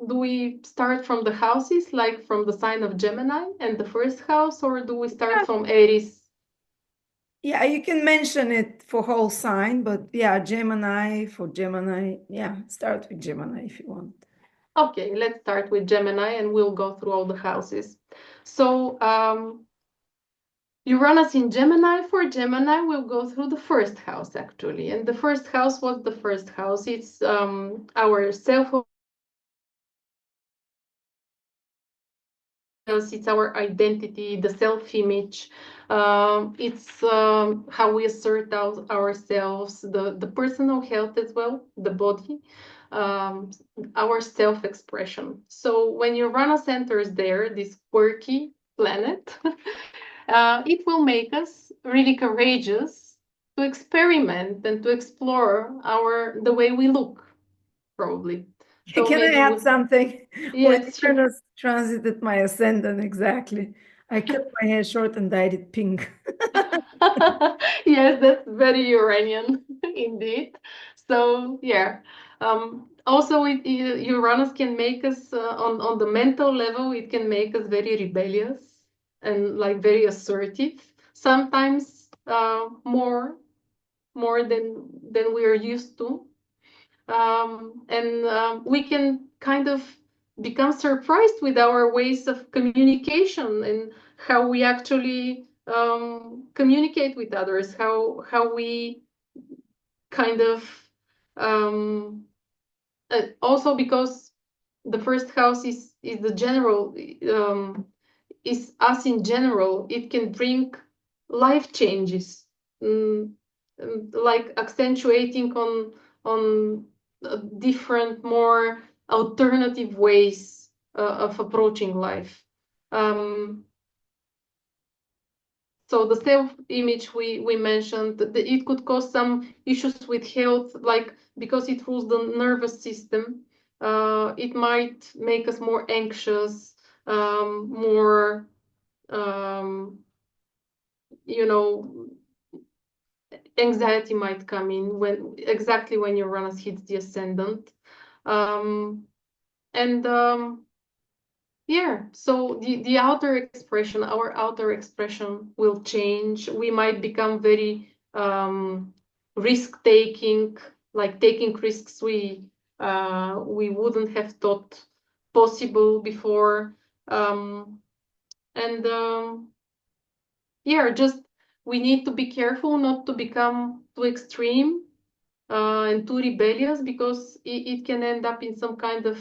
Do we start from the houses, like from the sign of Gemini and the first house, or do we start from Aries? Yeah, you can mention it for whole sign, but yeah, Gemini for Gemini. Yeah, start with Gemini if you want. Okay, let's start with Gemini and we'll go through all the houses. So, Uranus in Gemini, for Gemini, we'll go through the first house actually. And the first house was the first house. It's our self, it's our identity, the self-image. It's how we assert ourselves, the personal health as well, the body, um, our self-expression. So when Uranus enters there, this quirky planet, it will make us really courageous to experiment and to explore the way we look, probably. So Can I maybe add something? When yes, sure. Uranus transited my ascendant, exactly. I cut my hair short and dyed it pink. Yes, that's very Uranian indeed. So yeah, also Uranus can make us on the mental level. It can make us very rebellious and like very assertive. Sometimes more than we are used to. And we can kind of become surprised with our ways of communication and how we actually communicate with others, how we kind of also because the first house is the general, is us in general. It can bring life changes, mm, like accentuating on different, more alternative ways of approaching life. So the self-image we mentioned, it could cause some issues with health, like because it rules the nervous system. It might make us more anxious, more, you know, anxiety might come in when Uranus hits the ascendant. And yeah, so the outer expression, our outer expression will change. We might become very risk taking, like taking risks we wouldn't have thought possible before. And yeah, just we need to be careful not to become too extreme and too rebellious, because it can end up in some kind of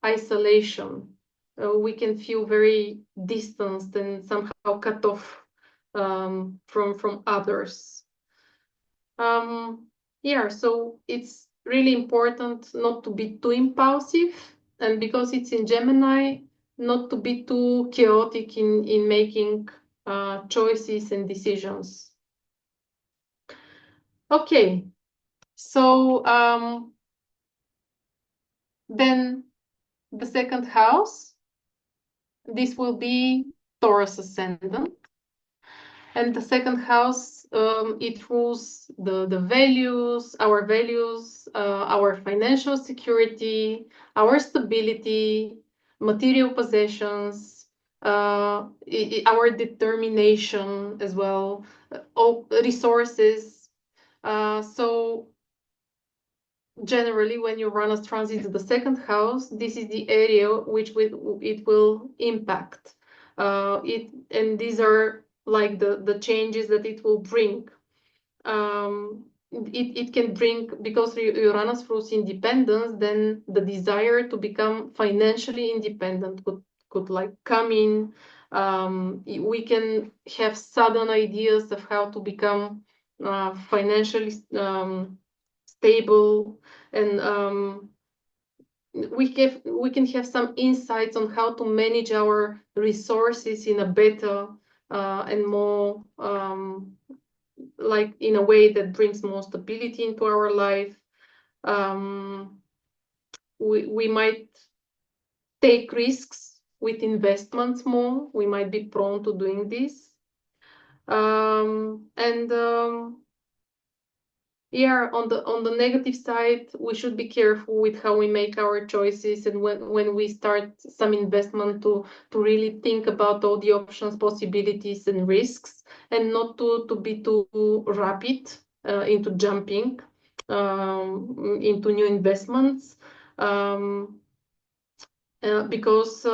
isolation. We can feel very distanced and somehow cut off from others. Yeah, so it's really important not to be too impulsive, and because it's in Gemini, not to be too chaotic in making choices and decisions. Okay, so Then the second house, this will be Taurus Ascendant. And the second house, it rules the values, our financial security, our stability, material possessions, our determination as well, resources. So generally, when Uranus transits the second house, this is the area which it will impact. And these are like the changes that it will bring. It can bring, because Uranus rules independence, then the desire to become financially independent could like come in. We can have sudden ideas of how to become financially stable, and we can have some insights on how to manage our resources in a better and more like in a way that brings more stability into our life. We might take risks with investments more. We might be prone to doing this. And yeah, on the negative side, we should be careful with how we make our choices, and when we start some investment to really think about all the options, possibilities, and risks, and not to be too rapid into jumping into new investments. Because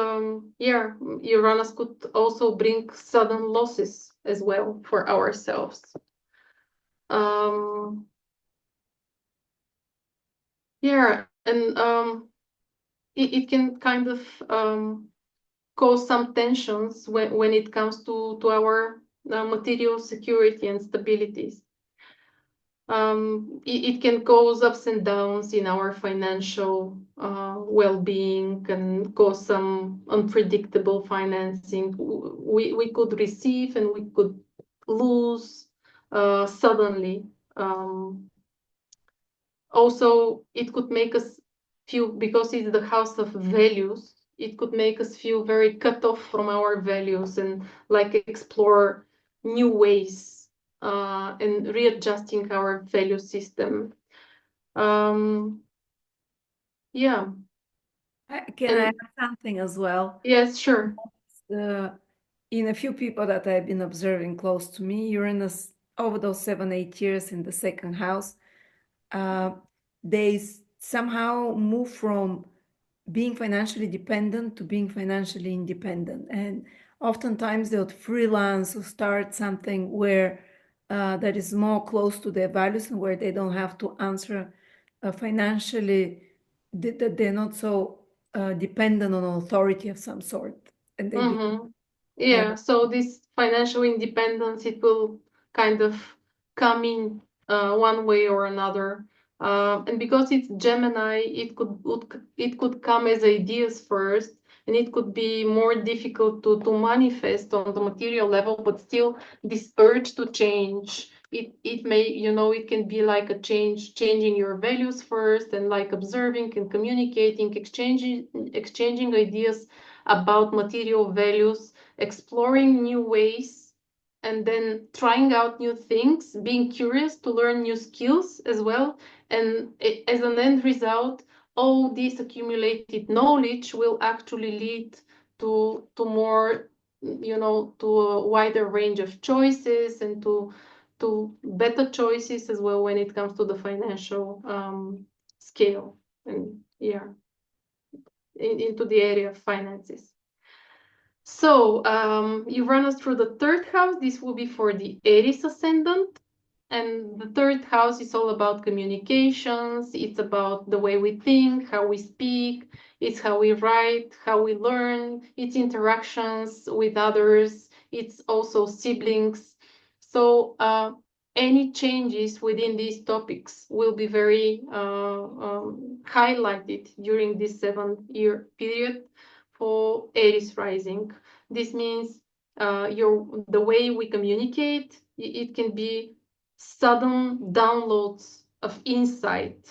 yeah, Uranus could also bring sudden losses as well for ourselves. Yeah, and it can kind of cause some tensions when it comes to our material security and stabilities. It can cause ups and downs in our financial well-being, and cause some unpredictable financing. We could receive and we could lose suddenly. Also, it could make us feel, because it's the house of values, it could make us feel very cut off from our values, and like explore new ways and readjusting our value system. Yeah. Can I add something as well? Yes, sure. In a few people that I've been observing close to me, Uranus, over those 7-8 years in the second house, they somehow move from being financially dependent to being financially independent. And oftentimes they'll freelance or start something where that is more close to their values, and where they don't have to answer financially, that they're not so dependent on authority of some sort. And they Yeah, so this financial independence, it will kind of come in one way or another. And because it's Gemini, it could come as ideas first, and it could be more difficult to manifest on the material level, but still this urge to change, it may, it can be like a changing your values first, and like observing and communicating, exchanging ideas about material values, exploring new ways, and then trying out new things, being curious to learn new skills as well. And as an end result, all this accumulated knowledge will actually lead to more, to a wider range of choices, and to better choices as well when it comes to the financial scale, and yeah, into the area of finances. So you run us through the third house. This will be for the Aries Ascendant. And the third house is all about communications. It's about the way we think, how we speak. It's how we write, how we learn. It's interactions with others. It's also siblings. So any changes within these topics will be very highlighted during this 7-year period for Aries rising. This means the way we communicate, it can be sudden downloads of insight,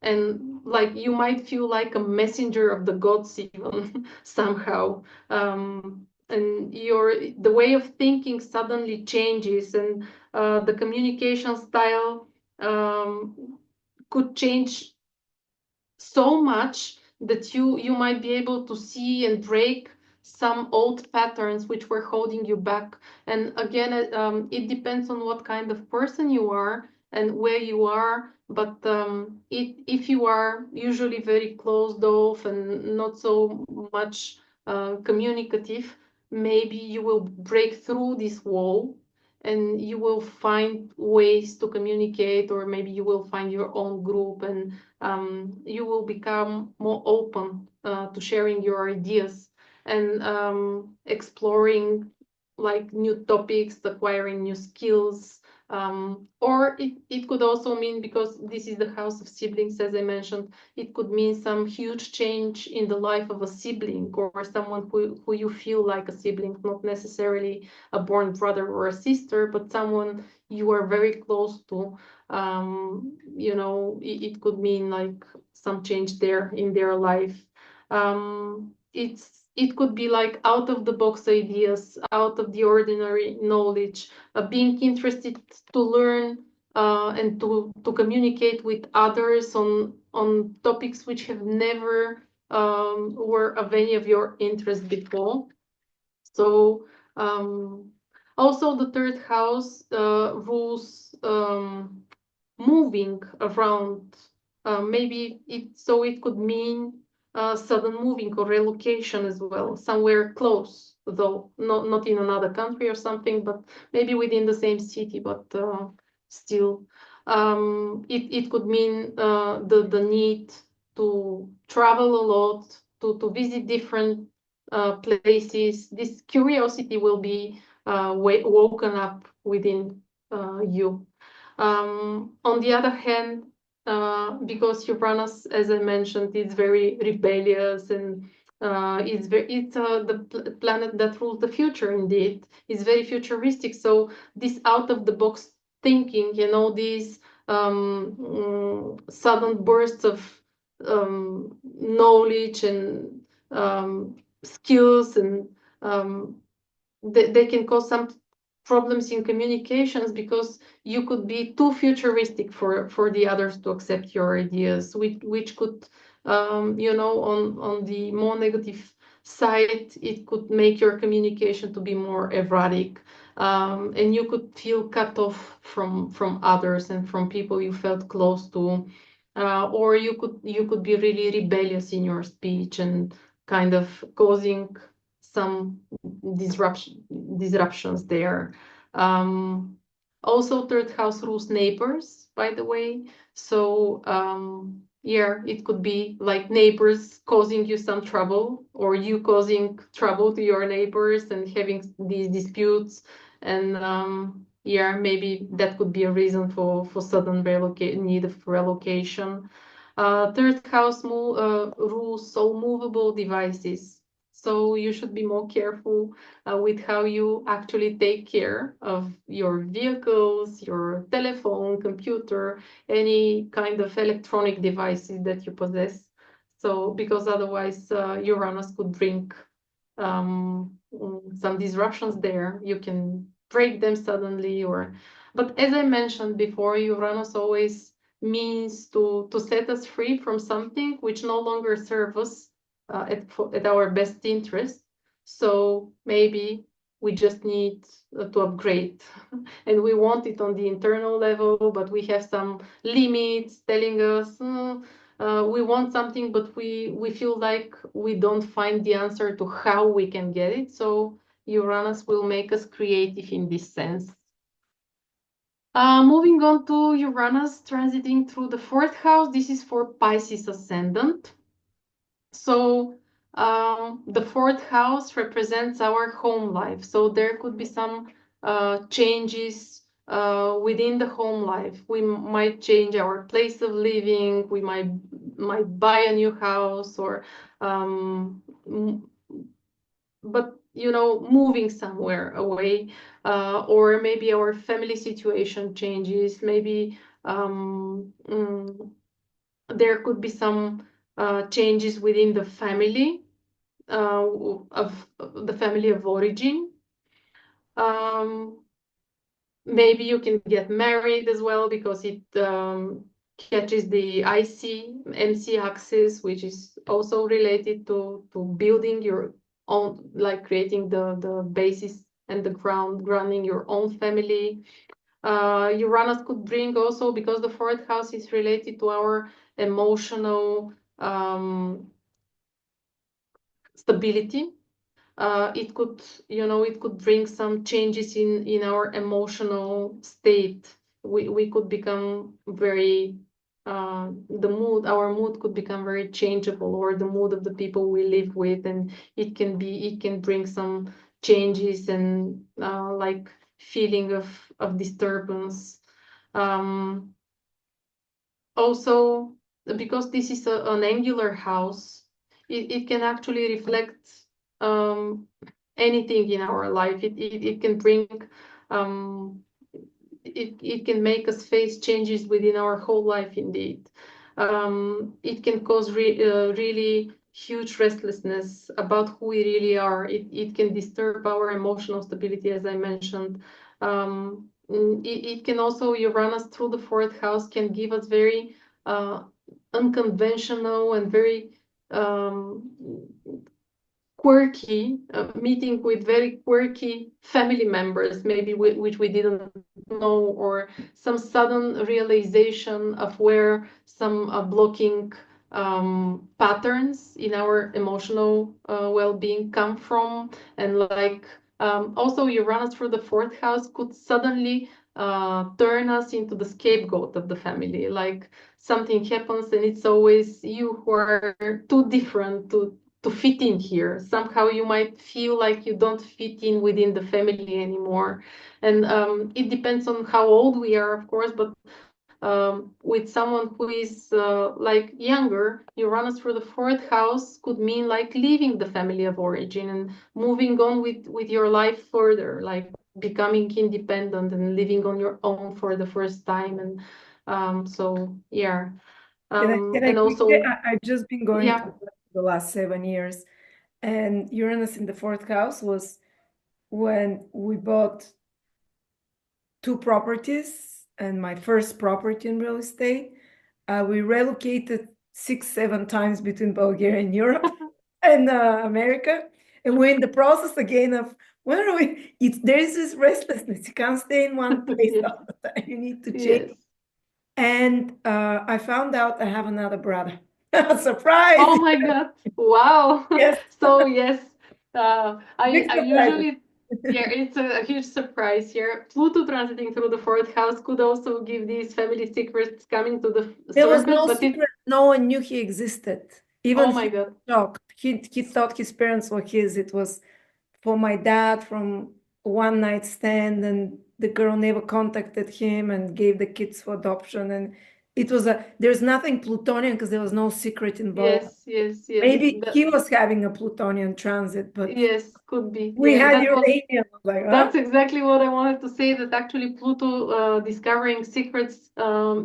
and like you might feel like a messenger of the gods even somehow. And the way of thinking suddenly changes, and the communication style could change so much that you might be able to see and break some old patterns which were holding you back. And again, it depends on what kind of person you are and where you are. But if you are usually very closed off and not so much communicative, maybe you will break through this wall and you will find ways to communicate, or maybe you will find your own group, and you will become more open to sharing your ideas and exploring like new topics, acquiring new skills. Or it could also mean, because this is the house of siblings, as I mentioned, it could mean some huge change in the life of a sibling, or someone who you feel like a sibling, not necessarily a born brother or a sister, but someone you are very close to. It could mean like some change there in their life. It could be like out of the box ideas, out of the ordinary knowledge, being interested to learn and to communicate with others on topics which have never were of any of your interest before. So also the third house rules moving around. Maybe it could mean sudden moving or relocation as well, somewhere close, though not in another country or something, but maybe within the same city, but still. It could mean the need to travel a lot, to visit different places. This curiosity will be woken up within you. On the other hand, because Uranus, as I mentioned, is very rebellious, and it's the planet that rules the future. Indeed, it's very futuristic. So this out of the box thinking, these sudden bursts of knowledge and skills, and they can cause some problems in communications, because you could be too futuristic for the others to accept your ideas, which could, on the more negative side, it could make your communication to be more erratic, and you could feel cut off from others and from people you felt close to, or you could be really rebellious in your speech and kind of causing some disruptions there. Um, Also, third house rules neighbors, by the way. So yeah, it could be like neighbors causing you some trouble, or you causing trouble to your neighbors and having these disputes. And yeah, maybe that could be a reason for sudden need of relocation. Third house rules all movable devices. So you should be more careful with how you actually take care of your vehicles, your telephone, computer, any kind of electronic devices that you possess. So, because otherwise Uranus could bring some disruptions there. You can break them suddenly, but as I mentioned before, Uranus always means to set us free from something which no longer serves us at our best interest. So maybe we just need to upgrade, and we want it on the internal level, but we have some limits telling us we want something, but we feel like we don't find the answer to how we can get it. So Uranus will make us creative in this sense. Moving on to Uranus transiting through the fourth house. This is for Pisces Ascendant. So the fourth house represents our home life. So there could be some changes within the home life. We might change our place of living. We might buy a new house, or but moving somewhere away, or maybe our family situation changes. Maybe there could be some changes within the family of the family of origin. Maybe you can get married as well because it catches the IC-MC axis, which is also related to building your own, like creating the basis and the grounding your own family. Uranus could bring also, because the fourth house is related to our emotional stability. It could, it could bring some changes in our emotional state. We could become very, our mood could become very changeable, or the mood of the people we live with, and it can bring some changes and like feeling of disturbance. Also, because this is an angular house, it can actually reflect um, anything in our life. It can bring, um, it can make us face changes within our whole life indeed. It can cause really huge restlessness about who we really are. It can disturb our emotional stability, as I mentioned. It can also, Uranus through the fourth house can give us very unconventional and very um, quirky, meeting with very quirky family members, maybe which we didn't know, or some sudden realization of where some blocking patterns in our emotional well-being come from. And like also Uranus for the fourth house could suddenly turn us into the scapegoat of the family. Like something happens and it's always you who are too different to fit in here. Somehow you might feel like you don't fit in within the family anymore. And it depends on how old we are, of course, but with someone who is like younger, Uranus for the fourth house could mean like leaving the family of origin and moving on with your life further, like becoming independent and living on your own for the first time. And so, yeah. Can I And quickly? also, I've just been going yeah. through the last 7 years, and Uranus in the fourth house was when we bought two properties, and my first property in real estate. We relocated 6, 7 times between Bulgaria and Europe and America, and we're in the process again of when are we? There is this restlessness. You can't stay in one place Yes. all the time. You need to change. Yes. And I found out I have another brother. Surprise! Oh my God. Wow. Yes, So yes, big I surprise. usually, yeah, it's a huge surprise here. Pluto transiting through the fourth house could also give these family secrets coming to the There was surface, no but it, secret. No one knew he existed. Even oh my he God. was shocked. He thought his parents were his. It was for my dad from one night stand, and the girl never contacted him and gave the kids for adoption. And it was there's nothing Plutonian because there was no secret involved. Yes, yes, yes. Maybe he was having a Plutonian transit, but Yes, could be. we Yeah, had uranium. I was like, huh? that's exactly what I wanted to say, that actually Pluto discovering secrets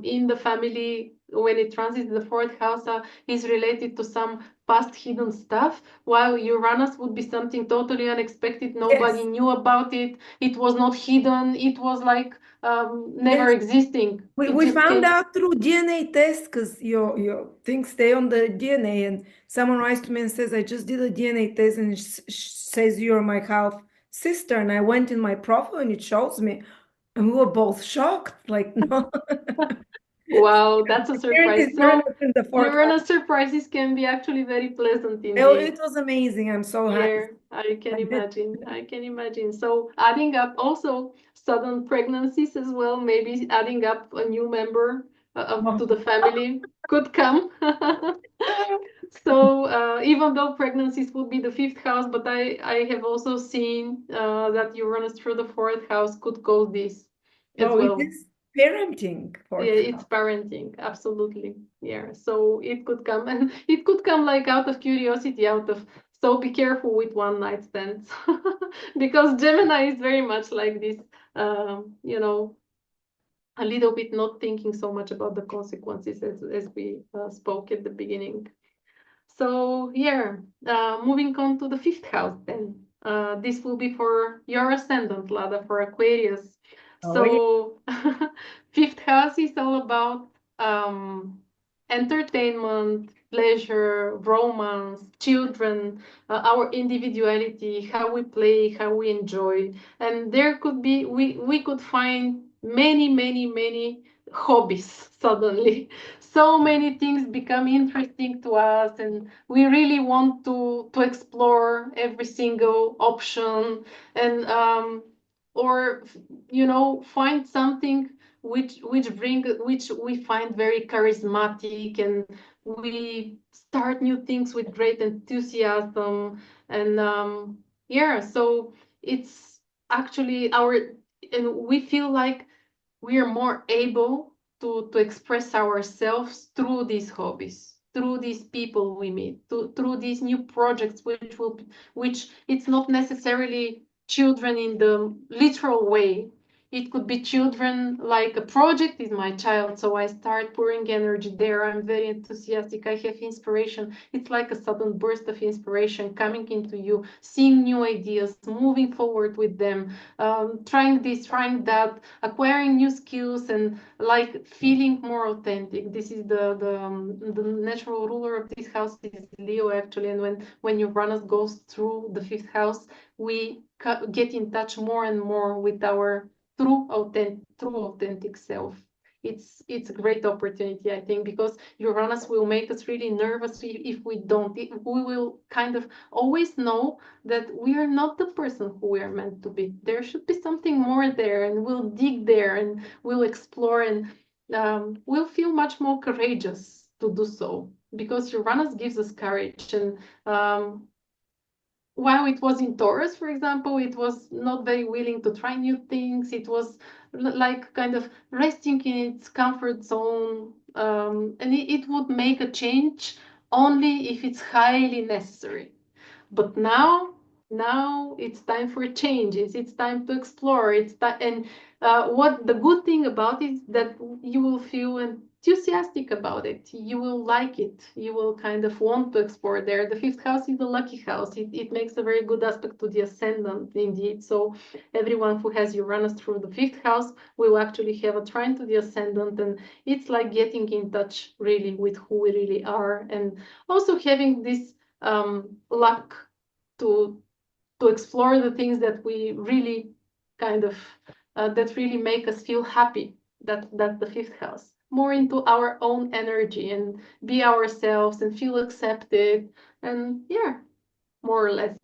in the family when it transits the fourth house is related to some past hidden stuff, while Uranus would be something totally unexpected. Nobody Yes, knew about it. It was not hidden. It was like never yes. existing. It We just found came. out through DNA test because your things stay on the DNA. And someone writes to me and says, I just did a DNA test and it says you're my half sister. And I went in my profile and it shows me. And we were both shocked. Like, no. Wow, that's a Here it surprise. is, Uranus So in the fourth house. Uranus surprises can be actually very pleasant Oh, indeed. it was amazing. I'm so happy. Yeah, I can I did. imagine. I can imagine. So adding up also sudden pregnancies as well, maybe adding up a new member to the family could come. So even though pregnancies would be the fifth house, but I have also seen that Uranus through the fourth house could cause this as Oh, it well. is parenting, Yeah, fourth it's house. parenting, absolutely. Yeah, so it could come, and it could come like out of curiosity, out of, so be careful with one night stands, because Gemini is very much like this, you know, a little bit not thinking so much about the consequences as we spoke at the beginning. So yeah, moving on to the fifth house then. This will be for your ascendant, Lada, for Aquarius. Oh, yeah. So fifth house is all about entertainment, pleasure, romance, children, our individuality, how we play, how we enjoy. And there could be, we could find many hobbies suddenly. So many things become interesting to us, and we really want to explore every single option, and or find something which we find very charismatic, and we start new things with great enthusiasm. And yeah, so it's actually and we feel like we are more able to express ourselves through these hobbies, through these people we meet, through these new projects, which it's not necessarily children in the literal way. It could be children like a project is my child, so I start pouring energy there. I'm very enthusiastic. I have inspiration. It's like a sudden burst of inspiration coming into you, seeing new ideas, moving forward with them, trying this, trying that, acquiring new skills, and like feeling more authentic. This is the natural ruler of this house is Leo, actually. And when Uranus goes through the fifth house, we get in touch more and more with our true authentic self. It's a great opportunity, I think, because Uranus will make us really nervous if we don't. We will kind of always know that we are not the person who we are meant to be. There should be something more there, and we'll dig there, and we'll explore, and we'll feel much more courageous to do so, because Uranus gives us courage. And while it was in Taurus, for example, it was not very willing to try new things. It was like kind of resting in its comfort zone, and it would make a change only if it's highly necessary. But now it's time for changes. It's time to explore. It's time, and what the good thing about it is that you will feel enthusiastic about it. You will like it. You will kind of want to explore there. The fifth house is the lucky house. It makes a very good aspect to the ascendant, indeed. So everyone who has Uranus through the fifth house will actually have a trine to the ascendant, and it's like getting in touch really with who we really are, and also having this luck to explore the things that we really kind of that really make us feel happy. That's the fifth house. More into our own energy and be ourselves and feel accepted, and yeah, more or less.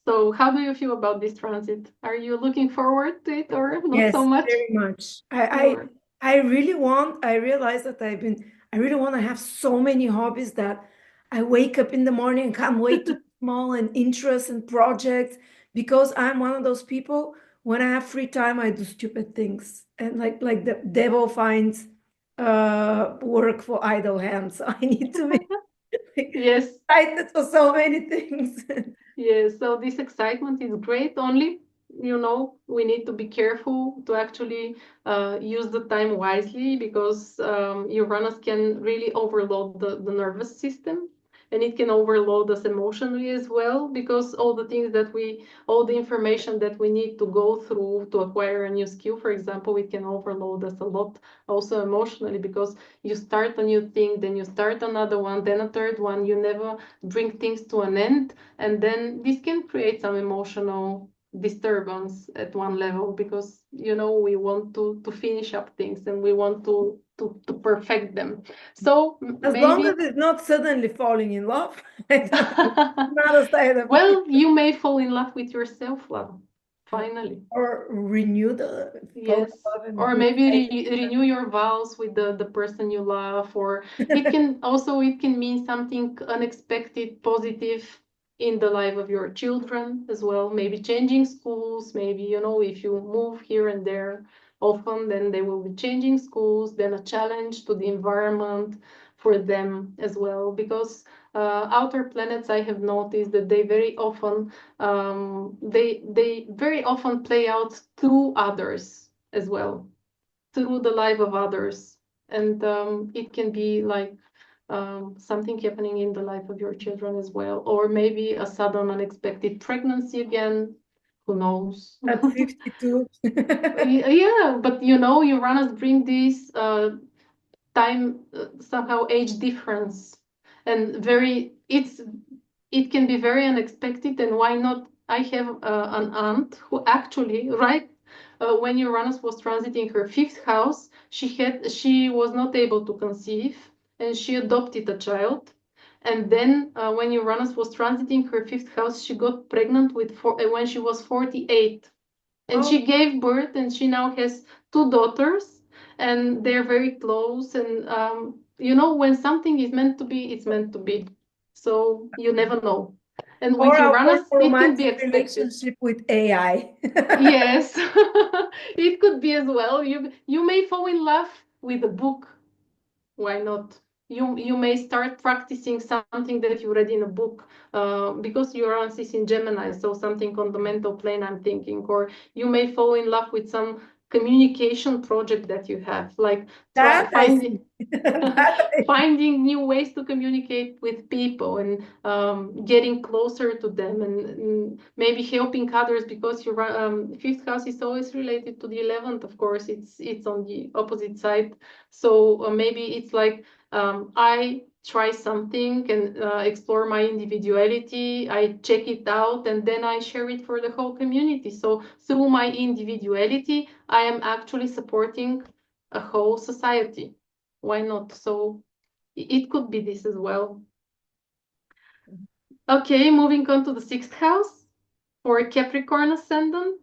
So how do you feel about this transit? Are you looking forward to it or not so Yes, much? very much. You are. I really want, I realize that I really want to have so many hobbies that I wake up in the morning and can't wait to small and interests and projects, because I'm one of those people, when I have free time, I do stupid things. And like the devil finds work for idle hands. So I need to be Yes. excited for so many things. Yes, so this excitement is great. Only, we need to be careful to actually use the time wisely, because Uranus can really overload the nervous system, and it can overload us emotionally as well, because all the information that we need to go through to acquire a new skill, for example, it can overload us a lot also emotionally, because you start a new thing, then you start another one, then a third one, you never bring things to an end, and then this can create some emotional disturbance at one level, because we want to finish up things, and we want to perfect them. So As long maybe as it's not suddenly falling in love, I don't, not a side effect. well, you may fall in love with yourself, love, finally. Or renew the fall Yes, in love and or be maybe excited. renew your vows with the person you love, or it can mean something unexpected, positive in the life of your children as well. Maybe changing schools, maybe if you move here and there often, then they will be changing schools, then a challenge to the environment for them as well. Because outer planets, I have noticed that they very often play out through others as well. through the life of others. And it can be like something happening in the life of your children as well, or maybe a sudden unexpected pregnancy again, who knows. At 52. Yeah, but you know, Uranus bring this time somehow age difference, and it can be very unexpected. And why not? I have an aunt who actually, right, when Uranus was transiting her fifth house, she was not able to conceive, and she adopted a child. And then when Uranus was transiting her fifth house, she got pregnant when she was 48, and Oh, she gave birth, and she now has two daughters, and they're very close. And you know, when something is meant to be, it's meant to be. So you never know. And with or Uranus, a it can be romantic expected. relationship with AI. Yes, it could be as well. You may fall in love with a book. Why not? You may start practicing something that you read in a book, because Uranus is in Gemini, so something on the mental plane, I'm thinking. Or you may fall in love with some communication project that you have, like try That I finding see. That I see. finding new ways to communicate with people, and getting closer to them, and maybe helping others, because your fifth house is always related to the 11th. Of course, it's on the opposite side. So maybe it's like, I try something and explore my individuality. I check it out, and then I share it for the whole community. So through my individuality, I am actually supporting a whole society. Why not? So it could be this as well. Okay, moving on to the sixth house for Capricorn Ascendant.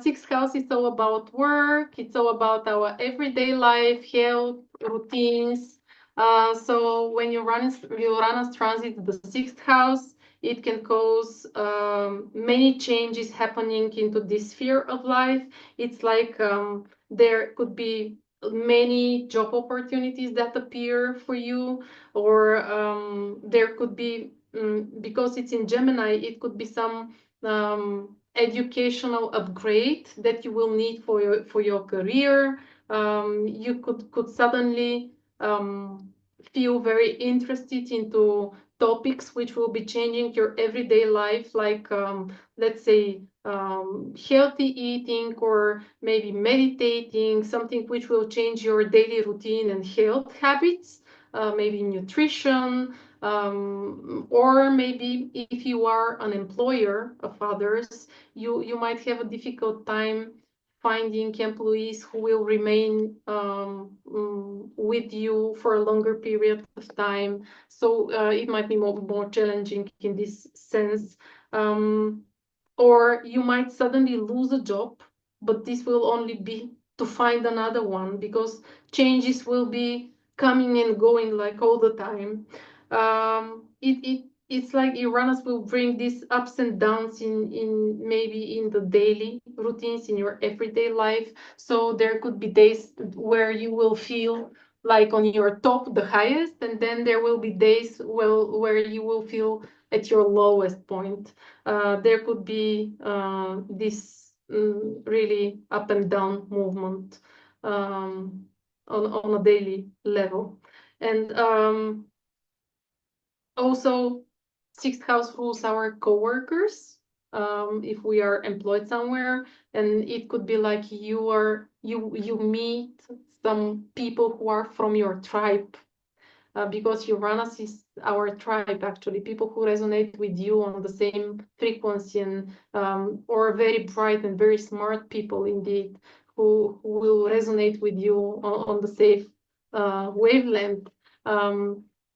Sixth house is all about work. It's all about our everyday life, health, routines. So when Uranus transit the sixth house, it can cause many changes happening into this sphere of life. It's like there could be many job opportunities that appear for you, or there could be, because it's in Gemini, it could be some educational upgrade that you will need for your career. You could suddenly feel very interested into topics which will be changing your everyday life, like let's say healthy eating, or maybe meditating, something which will change your daily routine and health habits, maybe nutrition, or maybe if you are an employer of others, you might have a difficult time finding employees who will remain with you for a longer period of time. So it might be more challenging in this sense. Um, or you might suddenly lose a job, but this will only be to find another one, because changes will be coming and going like all the time. It's like Uranus will bring these ups and downs in maybe in the daily routines in your everyday life. So there could be days where you will feel like on your top, the highest, and then there will be days where you will feel at your lowest point. There could be this really up and down movement on a daily level. And also, sixth house rules our coworkers. If we are employed somewhere, and it could be like you meet some people who are from your tribe, because Uranus is our tribe, actually, people who resonate with you on the same frequency, and or very bright and very smart people indeed, who will resonate with you on the same wavelength.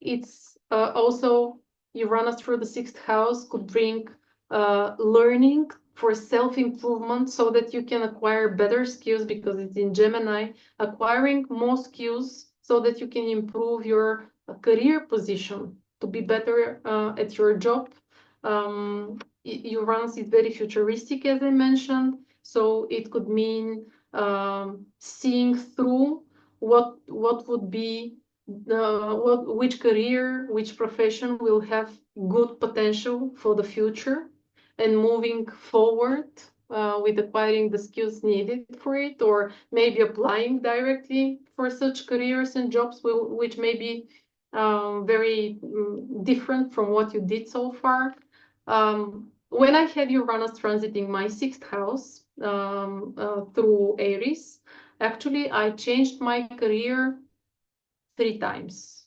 It's also Uranus through the sixth house could bring learning for self-improvement, so that you can acquire better skills, because it's in Gemini, acquiring more skills so that you can improve your career position to be better at your job. Uranus is very futuristic, as I mentioned, so it could mean seeing through what would be which career, which profession will have good potential for the future, and moving forward with acquiring the skills needed for it, or maybe applying directly for such careers and jobs which may be very different from what you did so far. When I had Uranus transiting my sixth house through Aries, actually I changed my career 3 times.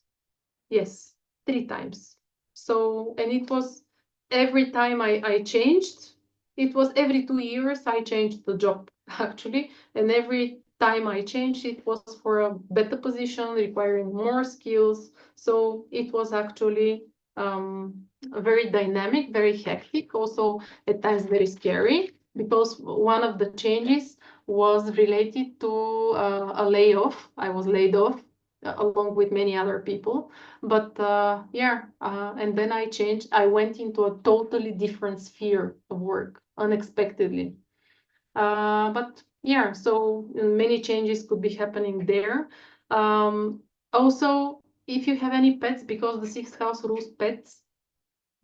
Yes, 3 times. So, and it was every time I changed, it was every 2 years I changed the job actually. And every time I changed, it was for a better position, requiring more skills. So it was actually very dynamic, very hectic, also at times very scary, because one of the changes was related to a layoff. I was laid off along with many other people. But and then I changed. I went into a totally different sphere of work unexpectedly. But yeah, so many changes could be happening there. Also, if you have any pets, because the sixth house rules pets,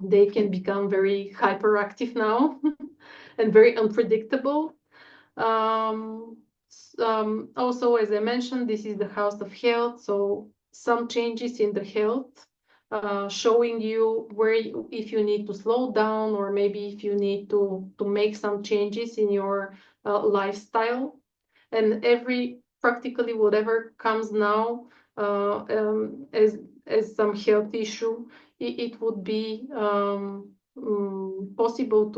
they can become very hyperactive now and very unpredictable. Also, as I mentioned, this is the house of health, so some changes in the health, showing you where if you need to slow down, or maybe if you need to make some changes in your lifestyle. And practically whatever comes now as some health issue, it would be possible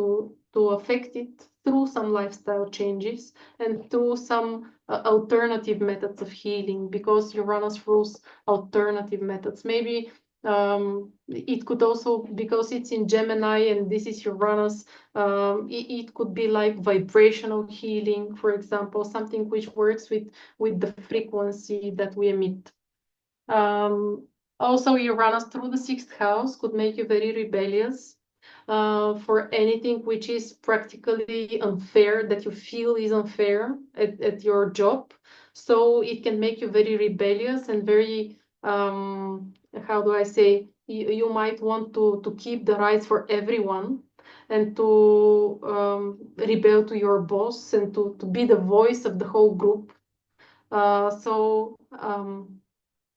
to affect it through some lifestyle changes and through some alternative methods of healing, because Uranus rules alternative methods. Maybe it could also, because it's in Gemini and this is Uranus, it could be like vibrational healing, for example, something which works with the frequency that we emit. Also, Uranus through the sixth house could make you very rebellious for anything which is practically unfair, that you feel is unfair at your job. So it can make you very rebellious and very, how do I say, you might want to keep the rights for everyone, and to rebel to your boss, and to be the voice of the whole group.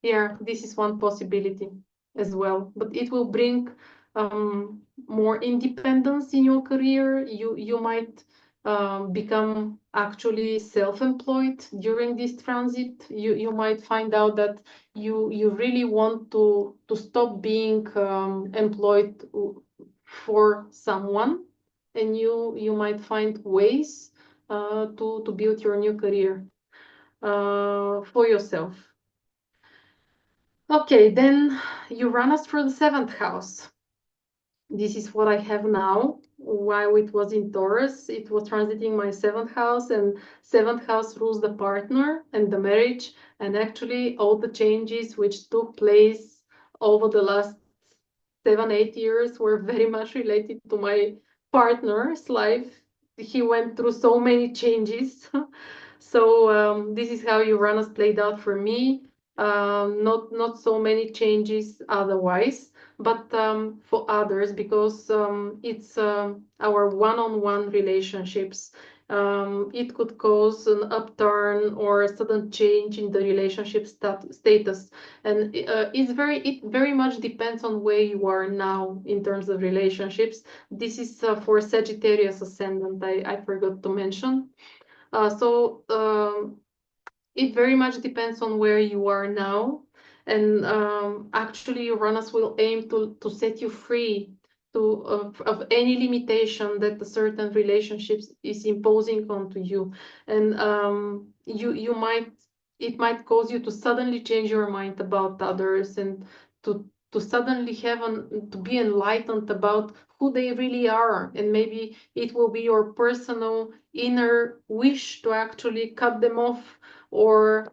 Yeah, this is one possibility as well, but it will bring more independence in your career. You might become actually self-employed during this transit. You might find out that you really want to stop being employed for someone, and you might find ways to build your new career for yourself. Okay, then Uranus for the seventh house. This is what I have now. While it was in Taurus, it was transiting my seventh house, and seventh house rules the partner and the marriage. And actually, all the changes which took place over the last 7-8 years were very much related to my partner's life. He went through so many changes. So this is how Uranus played out for me. Not so many changes otherwise, but for others, because it's our one-on-one relationships. It could cause an upturn or a sudden change in the relationship status, and it very much depends on where you are now in terms of relationships. This is for Sagittarius Ascendant, I forgot to mention. So it very much depends on where you are now. And actually, Uranus will aim to set you free of any limitation that a certain relationship is imposing onto you. And it might cause you to suddenly change your mind about others, and to suddenly to be enlightened about who they really are. And maybe it will be your personal inner wish to actually cut them off, or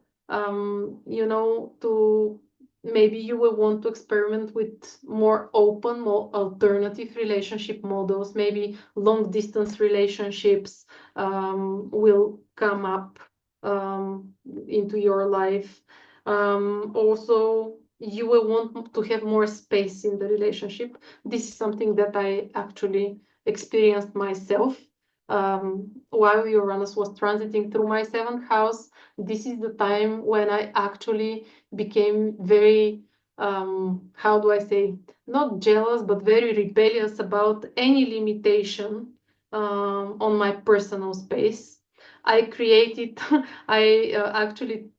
maybe you will want to experiment with more open, more alternative relationship models. Maybe long distance relationships will come up into your life. Also, you will want to have more space in the relationship. This is something that I actually experienced myself. while Uranus was transiting through my seventh house, this is the time when I actually became very, how do I say, not jealous, but very rebellious about any limitation on my personal space. I created, I actually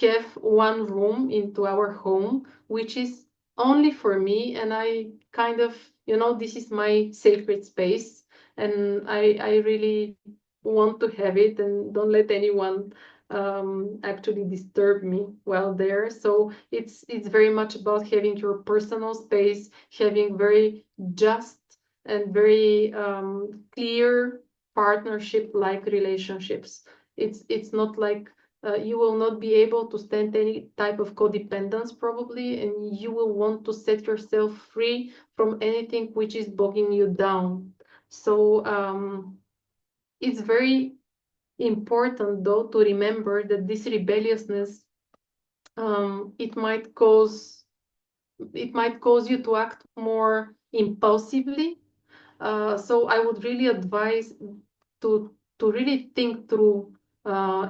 have one room into our home, which is only for me. And I kind of, this is my sacred space. And I really want to have it and don't let anyone actually disturb me while there. So it's very much about having your personal space, having very just and very clear partnership-like relationships. It's not like you will not be able to stand any type of codependence probably, and you will want to set yourself free from anything which is bogging you down. So it's very important though to remember that this rebelliousness it might cause you to act more impulsively. So I would really advise to really think through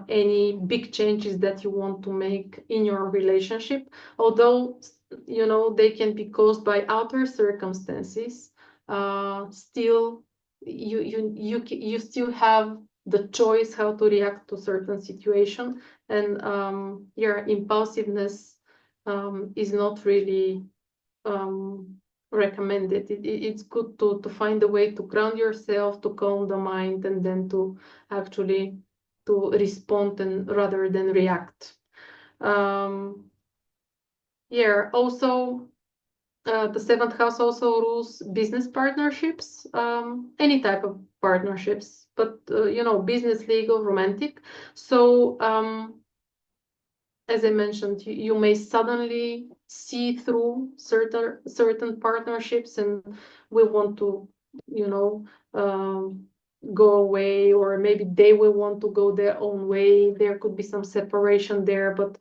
any big changes that you want to make in your relationship, although they can be caused by outer circumstances. Still, you still have the choice how to react to certain situation, and your impulsiveness is not really recommended. It's good to find a way to ground yourself, to calm the mind, and then to actually to respond and rather than react. Yeah, also the seventh house also rules business partnerships, any type of partnerships, but business, legal, romantic. So as I mentioned, you may suddenly see through certain partnerships and will want to, go away, or maybe they will want to go their own way. There could be some separation there, but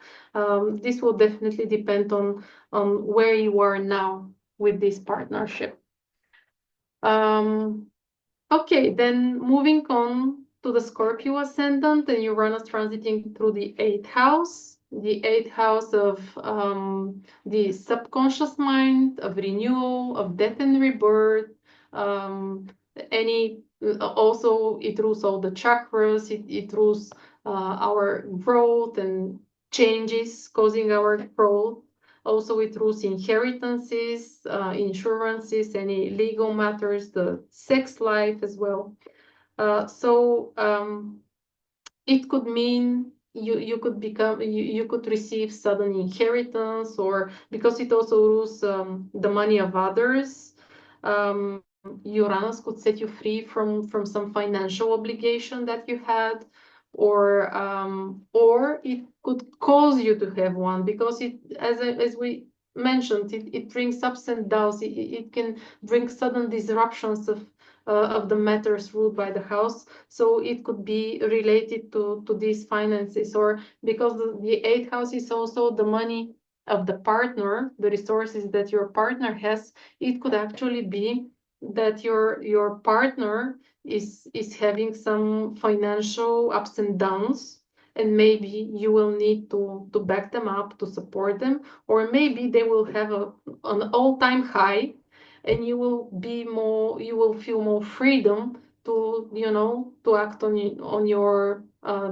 this will definitely depend on where you are now with this partnership. Okay, then moving on to the Scorpio Ascendant and Uranus transiting through the 8th house. The 8th house of the subconscious mind, of renewal, of death and rebirth. Also, it rules all the chakras. It rules our growth and changes causing our growth. Also, it rules inheritances, insurances, any legal matters, the sex life as well. So it could mean you could receive sudden inheritance, or because it also rules the money of others. Uranus could set you free from some financial obligation that you had, or it could cause you to have one, because it, as we mentioned, it brings ups and downs. It can bring sudden disruptions of the matters ruled by the house. So it could be related to these finances, or because the 8th house is also the money of the partner, the resources that your partner has. It could actually be that your partner is having some financial ups and downs, and maybe you will need to back them up, to support them, or maybe they will have an all-time high, and you will feel more freedom to to act on your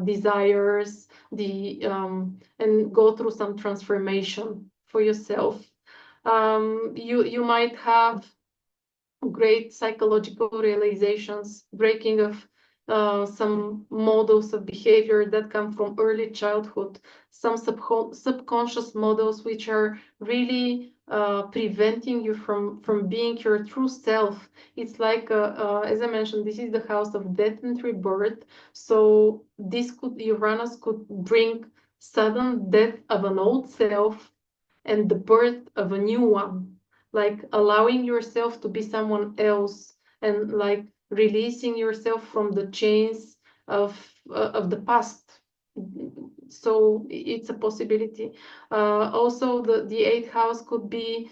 desires, and go through some transformation for yourself. You might have great psychological realizations, breaking of some models of behavior that come from early childhood, some subconscious models which are really preventing you from being your true self. It's like, as I mentioned, this is the house of death and rebirth. So Uranus could bring sudden death of an old self and the birth of a new one, like allowing yourself to be someone else, and like releasing yourself from the chains of the past. so it's a possibility. Also, the eighth house could be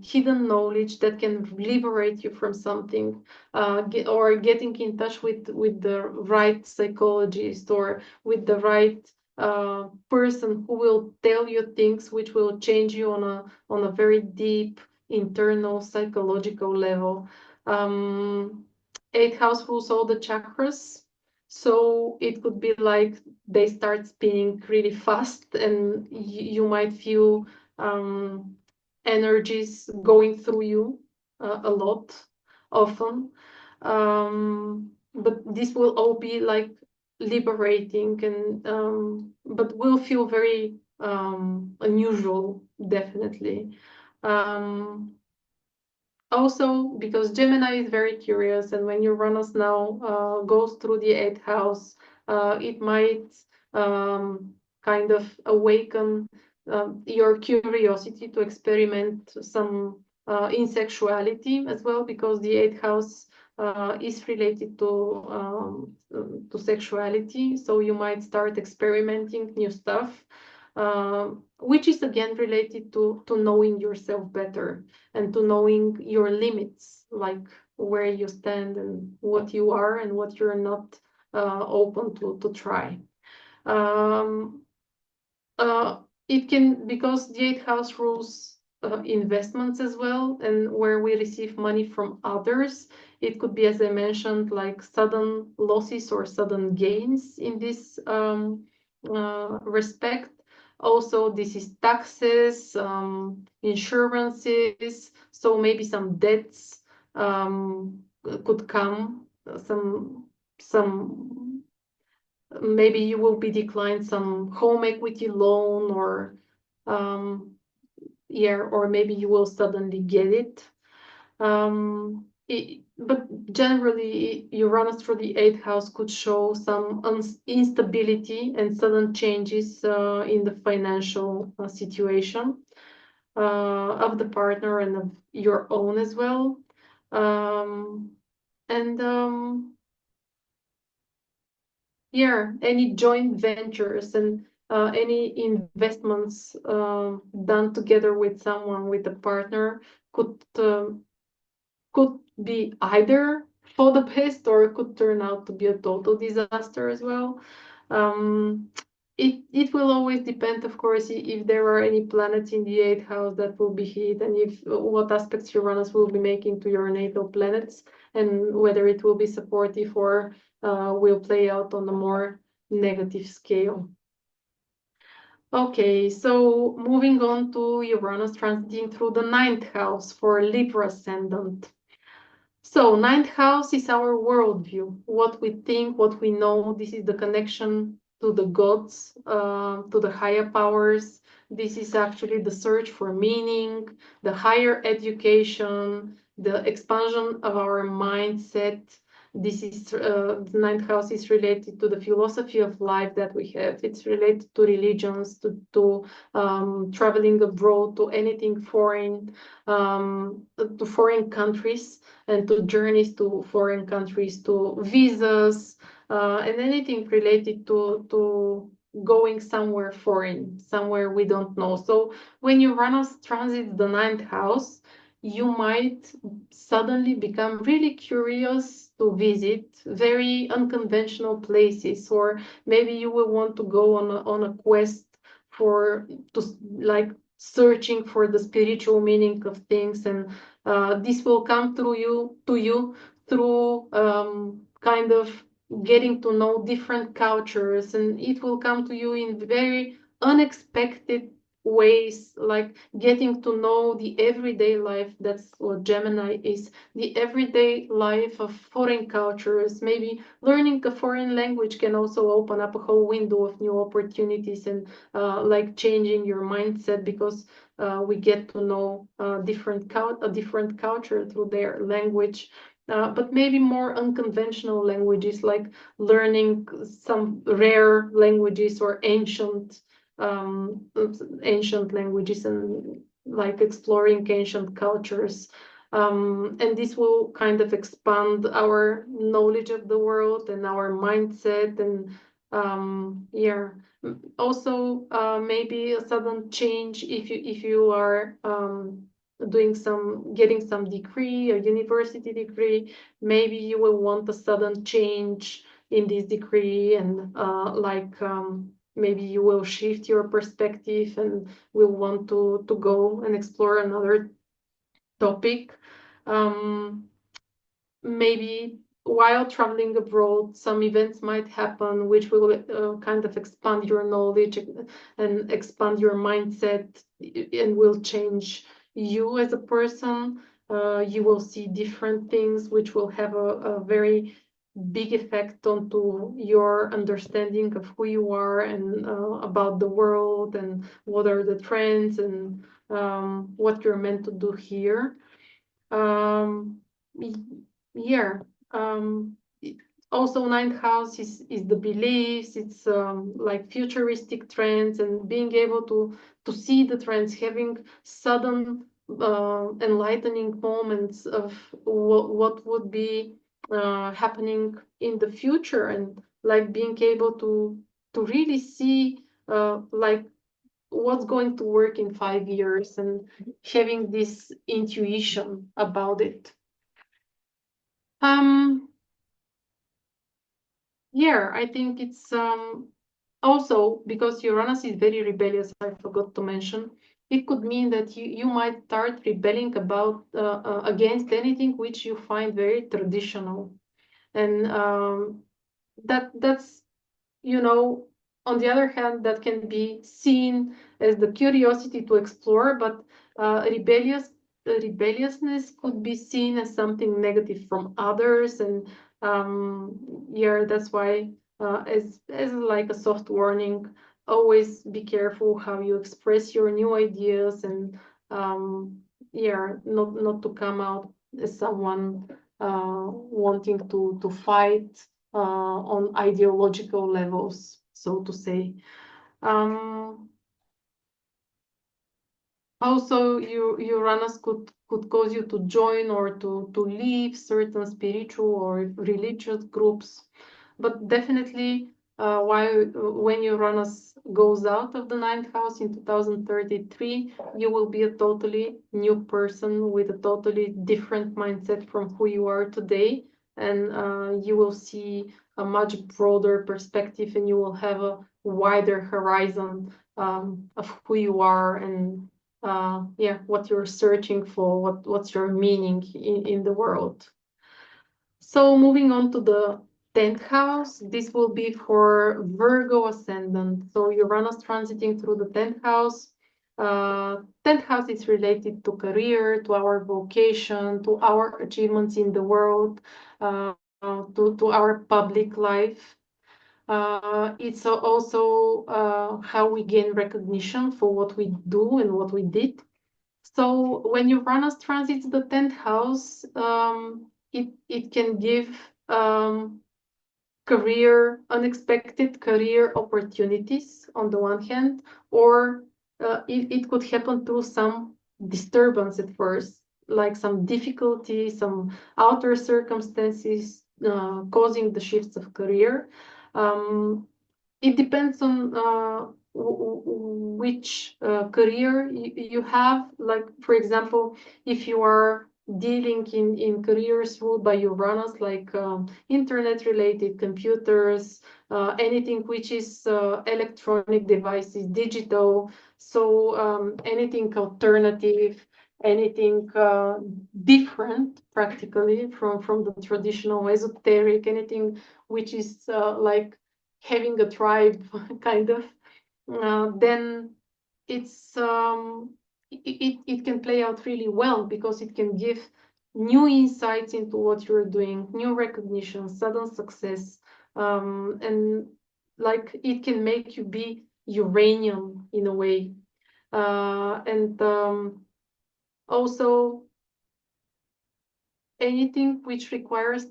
hidden knowledge that can liberate you from something, or getting in touch with the right psychologist or with the right person who will tell you things which will change you on a very deep internal psychological level. Eighth house rules all the chakras, so it could be like they start spinning really fast, and you might feel energies going through you a lot, often. But this will all be like liberating, and but will feel very unusual, definitely. Also, because Gemini is very curious, and when Uranus now goes through the eighth house, it might kind of awaken your curiosity to experiment some in sexuality as well, because the eighth house is related to sexuality. So you might start experimenting new stuff, which is again related to knowing yourself better and to knowing your limits, like where you stand and what you are and what you're not open to try. Um, it can, because the eighth house rules investments as well, and where we receive money from others. It could be, as I mentioned, like sudden losses or sudden gains in this respect. Also, this is taxes, insurances, so maybe some debts could come, some maybe you will be declined some home equity loan, or or maybe you will suddenly get it. But generally, Uranus through the eighth house could show some instability and sudden changes in the financial situation of the partner and of your own as well. And any joint ventures and any investments done together with someone, with a partner, could be either for the best, or it could turn out to be a total disaster as well. It will always depend, of course, if there are any planets in the eighth house that will be hit, and if what aspects Uranus will be making to your natal planets, and whether it will be supportive or will play out on a more negative scale. Okay, so moving on to Uranus transiting through the ninth house for Libra Ascendant. So ninth house is our worldview, what we think, what we know. This is the connection to the gods, to the higher powers. This is actually the search for meaning, the higher education, the expansion of our mindset. This is the ninth house is related to the philosophy of life that we have. It's related to religions, to traveling abroad, to anything foreign, to foreign countries, and to journeys to foreign countries, to visas, and anything related to going somewhere foreign, somewhere we don't know. So when Uranus transits the ninth house, you might suddenly become really curious to visit very unconventional places, or maybe you will want to go on a quest to like searching for the spiritual meaning of things, and this will come to you through kind of getting to know different cultures, and it will come to you in very unexpected ways, like getting to know the everyday life. That's what Gemini is, the everyday life of foreign cultures. Maybe learning a foreign language can also open up a whole window of new opportunities, and like changing your mindset, because we get to know a different culture through their language. But maybe more unconventional languages, like learning some rare languages or ancient languages, and like exploring ancient cultures. And this will kind of expand our knowledge of the world and our mindset, and Yeah. Also, maybe a sudden change if you are getting some degree, a university degree, maybe you will want a sudden change in this degree, and maybe you will shift your perspective and will want to go and explore another topic. Maybe while traveling abroad, some events might happen which will kind of expand your knowledge and expand your mindset and will change you as a person. You will see different things which will have a very big effect onto your understanding of who you are and about the world and what are the trends and what you're meant to do here. Um, yeah. Also, ninth house is the beliefs. It's like futuristic trends and being able to see the trends, having sudden enlightening moments of what would be happening in the future, and like being able to really see like what's going to work in 5 years and having this intuition about it. Yeah, I think it's also because Uranus is very rebellious, I forgot to mention. It could mean that you might start rebelling about against anything which you find very traditional. And that's on the other hand, that can be seen as the curiosity to explore, but rebelliousness could be seen as something negative from others, and yeah, that's why as like a soft warning, always be careful how you express your new ideas, and yeah, not to come out as someone wanting to fight on ideological levels, so to say. Also, Uranus could cause you to join or to leave certain spiritual or religious groups, but definitely when Uranus goes out of the ninth house in 2033, you will be a totally new person with a totally different mindset from who you are today, and you will see a much broader perspective, and you will have a wider horizon of who you are, and yeah, what you're searching for, what's your meaning in the world. So moving on to the 10th house, this will be for Virgo Ascendant. So Uranus transiting through the 10th house. 10th house is related to career, to our vocation, to our achievements in the world, to our public life. It's also how we gain recognition for what we do and what we did. So when Uranus transits the 10th house, it can give unexpected career opportunities on the one hand, or it could happen through some disturbance at first, like some difficulty, some outer circumstances causing the shifts of career. It depends on which career you have. Like, for example, if you are dealing in careers ruled by Uranus, like internet related computers, anything which is electronic devices, digital, so anything alternative, anything different practically from the traditional esoteric, anything which is like having a tribe kind of, then it's it can play out really well, because it can give new insights into what you're doing, new recognition, sudden success, and like it can make you be Uranian in a way, and also anything which requires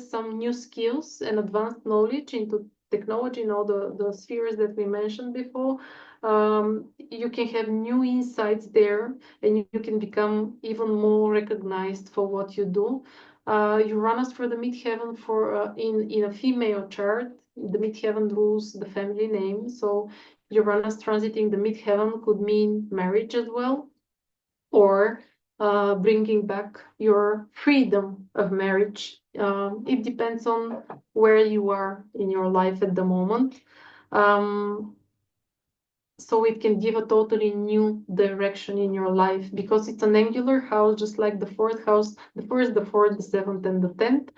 some new skills and advanced knowledge into technology in all the spheres that we mentioned before. You can have new insights there, and you can become even more recognized for what you do. Uranus for the midheaven for in a female chart the midheaven rules the family name. So Uranus transiting the midheaven could mean marriage as well, or bringing back your freedom of marriage. It depends on where you are in your life at the moment. So it can give a totally new direction in your life, because it's an angular house, just like the fourth house, the first, the fourth, the seventh, and the 10th.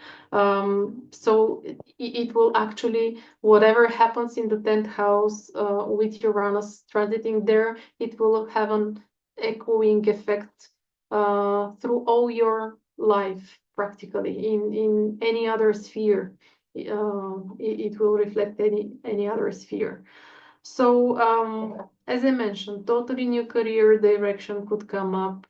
So it will actually, whatever happens in the 10th house with Uranus transiting there, it will have an echoing effect through all your life, practically, in any other sphere. It will reflect any other sphere. So, as I mentioned, totally new career direction could come up.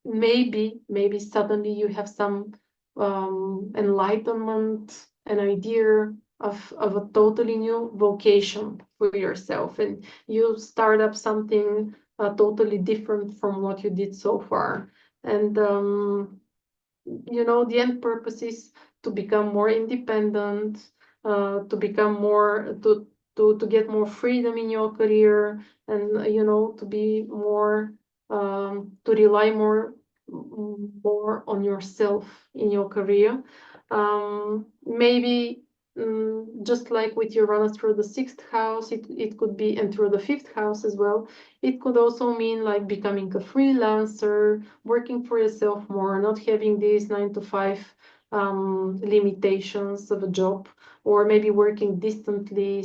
Maybe suddenly you have some enlightenment, an idea of a totally new vocation for yourself, and you start up something totally different from what you did so far. And the end purpose is to become more independent, to become more to get more freedom in your career, and to be more to rely more on yourself in your career. Maybe just like with Uranus through the 6th house, it could be, and through the 5th house as well, it could also mean like becoming a freelancer, working for yourself more, not having these 9 to 5 limitations of a job, or maybe working distantly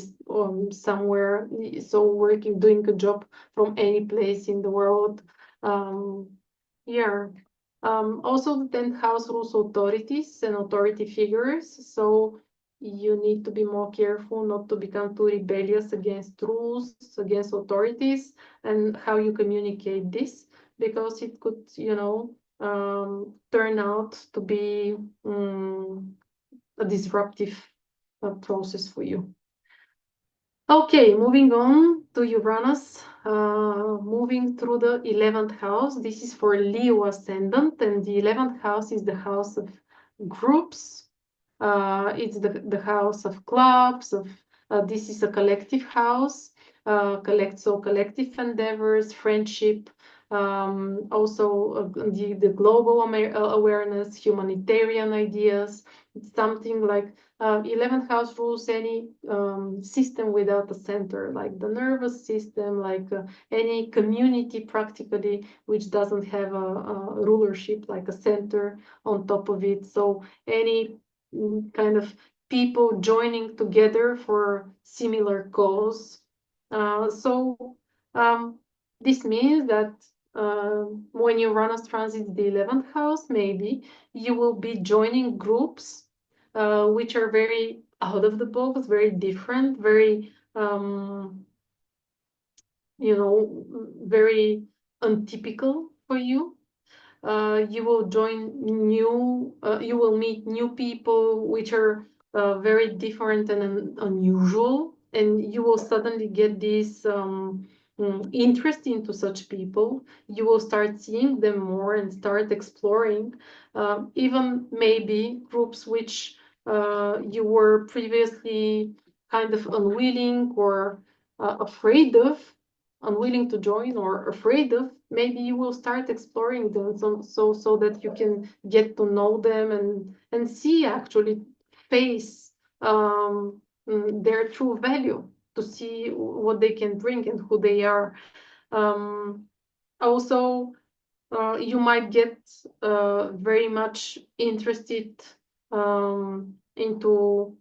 somewhere, so doing a job from any place in the world. Yeah. Also, the 10th house rules authorities and authority figures, so you need to be more careful not to become too rebellious against rules, against authorities, and how you communicate this, because it could, turn out to be a disruptive process for you. Okay, moving on to Uranus, moving through the 11th house. This is for Leo Ascendant, and the 11th house is the house of groups. It's the house of clubs. This is a collective house, collective endeavors, friendship, also the global awareness, humanitarian ideas. It's something like 11th house rules any system without a center, like the nervous system, like any community practically, which doesn't have a rulership, like a center on top of it. So any kind of people joining together for similar cause. So this means that when Uranus transits the 11th house, maybe you will be joining groups which are very out of the box, very different, very very untypical for you. You will you will meet new people which are very different and unusual, and you will suddenly get this interest into such people. You will start seeing them more and start exploring, even maybe groups which you were previously kind of unwilling or afraid of, unwilling to join or afraid of. Maybe you will start exploring them, so that you can get to know them and see, actually face their true value, to see what they can bring and who they are. Also, you might get very much interested into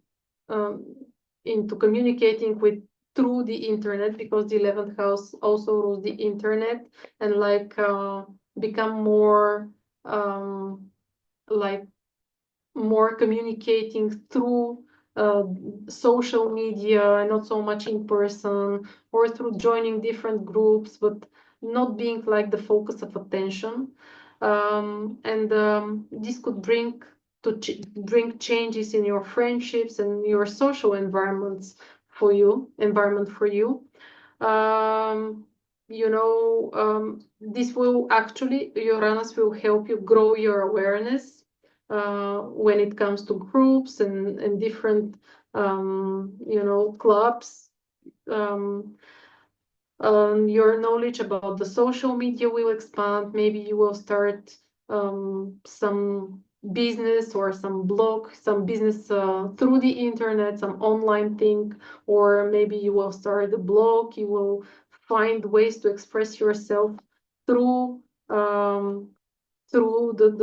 communicating with through the internet, because the 11th house also rules the internet, and become more more communicating through social media, and not so much in person, or through joining different groups, but not being like the focus of attention. This could bring changes in your friendships and your social environment for you. This will actually, Uranus will help you grow your awareness, when it comes to groups and different, clubs. Your knowledge about the social media will expand. Maybe you will start some business or some blog, some business through the internet, some online thing, or maybe you will start a blog. You will find ways to express yourself through the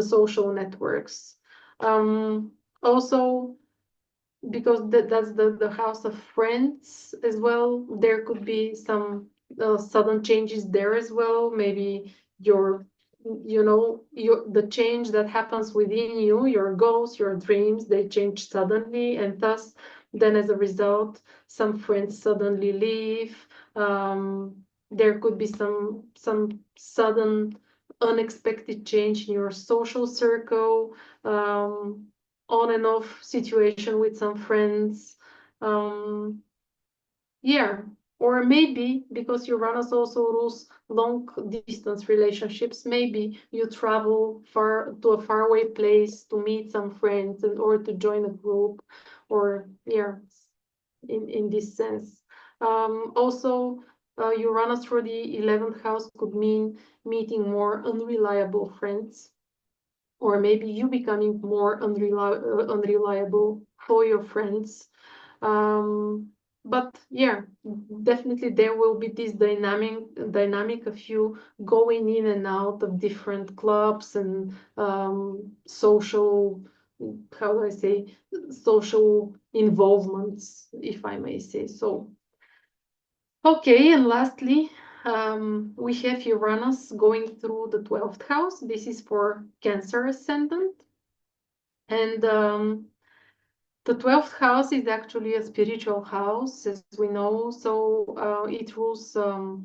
social networks. Also, because that's the house of friends as well, there could be some sudden changes there as well. Maybe your the change that happens within you, your goals, your dreams, they change suddenly, and thus then as a result some friends suddenly leave. There could be some sudden unexpected change in your social circle, on and off situation with some friends. Yeah, or maybe because Uranus also rules long distance relationships, maybe you travel far to a faraway place to meet some friends or to join a group, or yeah, in this sense. Also, Uranus for the 11th house could mean meeting more unreliable friends, or maybe you becoming more unreliable for your friends. But yeah, definitely there will be this dynamic of you going in and out of different clubs and social, how do I say, social involvements, if I may say so. Okay, and lastly, we have Uranus going through the 12th house. This is for Cancer Ascendant. And the 12th house is actually a spiritual house, as we know. So it rules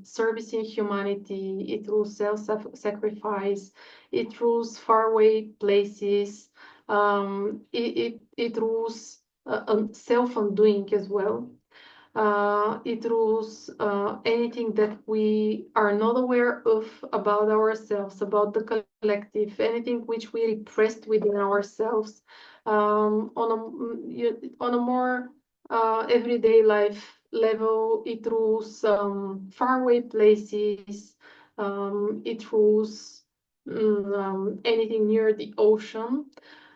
servicing humanity, it rules self-sacrifice, it rules faraway places, it rules self-undoing as well. It rules anything that we are not aware of about ourselves, about the collective, anything which we repressed within ourselves, on a more everyday life level. It rules faraway places. It rules anything near the ocean.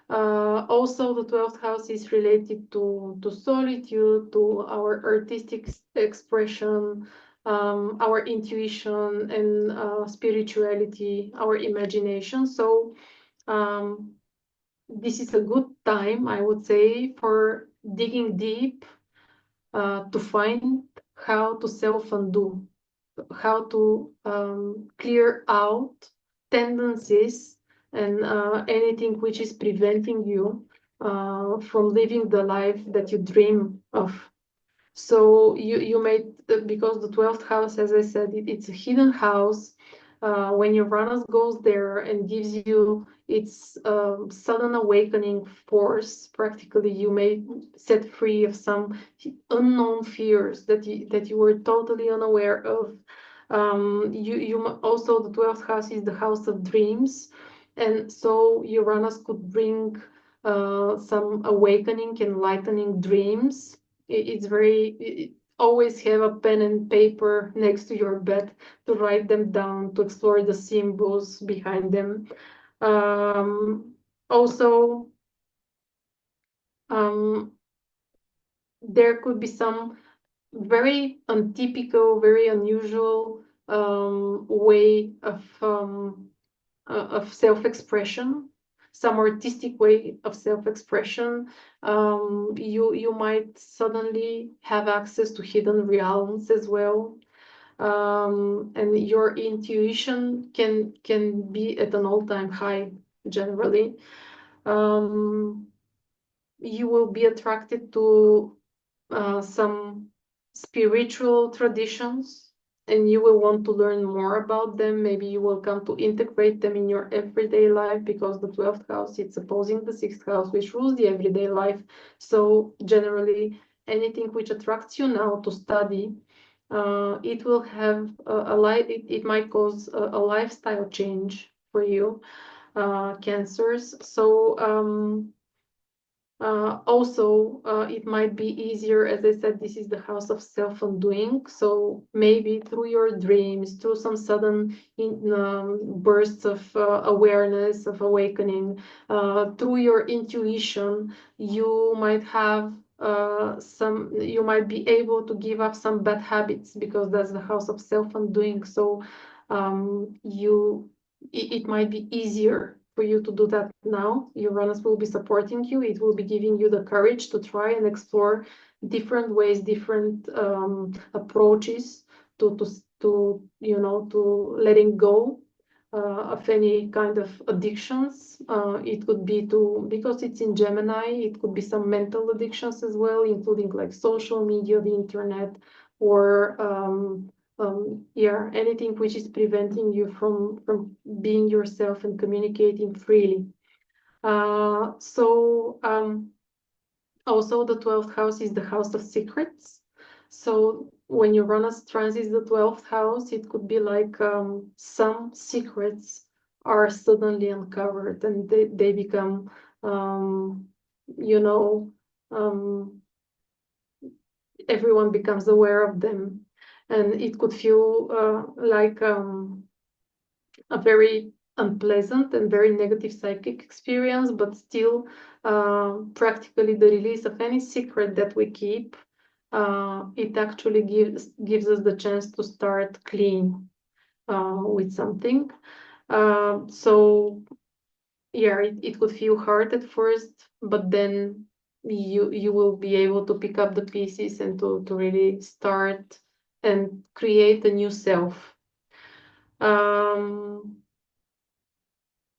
Also, the 12th house is related to solitude, to our artistic expression, our intuition and spirituality, our imagination. So this is a good time, I would say, for digging deep to find how to self-undo, how to clear out tendencies and anything which is preventing you from living the life that you dream of. So you may, because the 12th house, as I said, it's a hidden house. When Uranus goes there and gives you its sudden awakening force, practically you may set free of some unknown fears that you were totally unaware of. You also, the 12th house is the house of dreams, and so Uranus could bring some awakening, enlightening dreams. It's very, always have a pen and paper next to your bed to write them down, to explore the symbols behind them. Also, there could be some very untypical, very unusual way of self-expression, some artistic way of self-expression. You might suddenly have access to hidden realms as well. And your intuition can be at an all-time high generally. You will be attracted to some spiritual traditions, and you will want to learn more about them. Maybe you will come to integrate them in your everyday life, because the 12th house, it's opposing the 6th house, which rules the everyday life. So generally, anything which attracts you now to study, it will have a life, it might cause a lifestyle change for you. Cancers. So also, it might be easier, as I said, this is the house of self-undoing. So maybe through your dreams, through some sudden bursts of awareness, of awakening, through your intuition, you might have you might be able to give up some bad habits, because that's the house of self-undoing. So it might be easier for you to do that now. Uranus will be supporting you. It will be giving you the courage to try and explore different ways, different approaches to to letting go of any kind of addictions. It could be because it's in Gemini, it could be some mental addictions as well, including like social media, the internet, or yeah, anything which is preventing you from being yourself and communicating freely. So also the 12th house is the house of secrets. So when Uranus transits the 12th house, it could be like some secrets are suddenly uncovered, and they become, you know, everyone becomes aware of them. And it could feel like a very unpleasant and very negative psychic experience, but still practically the release of any secret that we keep, it actually gives us the chance to start clean with something. So yeah, it could feel hard at first, but then you will be able to pick up the pieces and to really start and create a new self.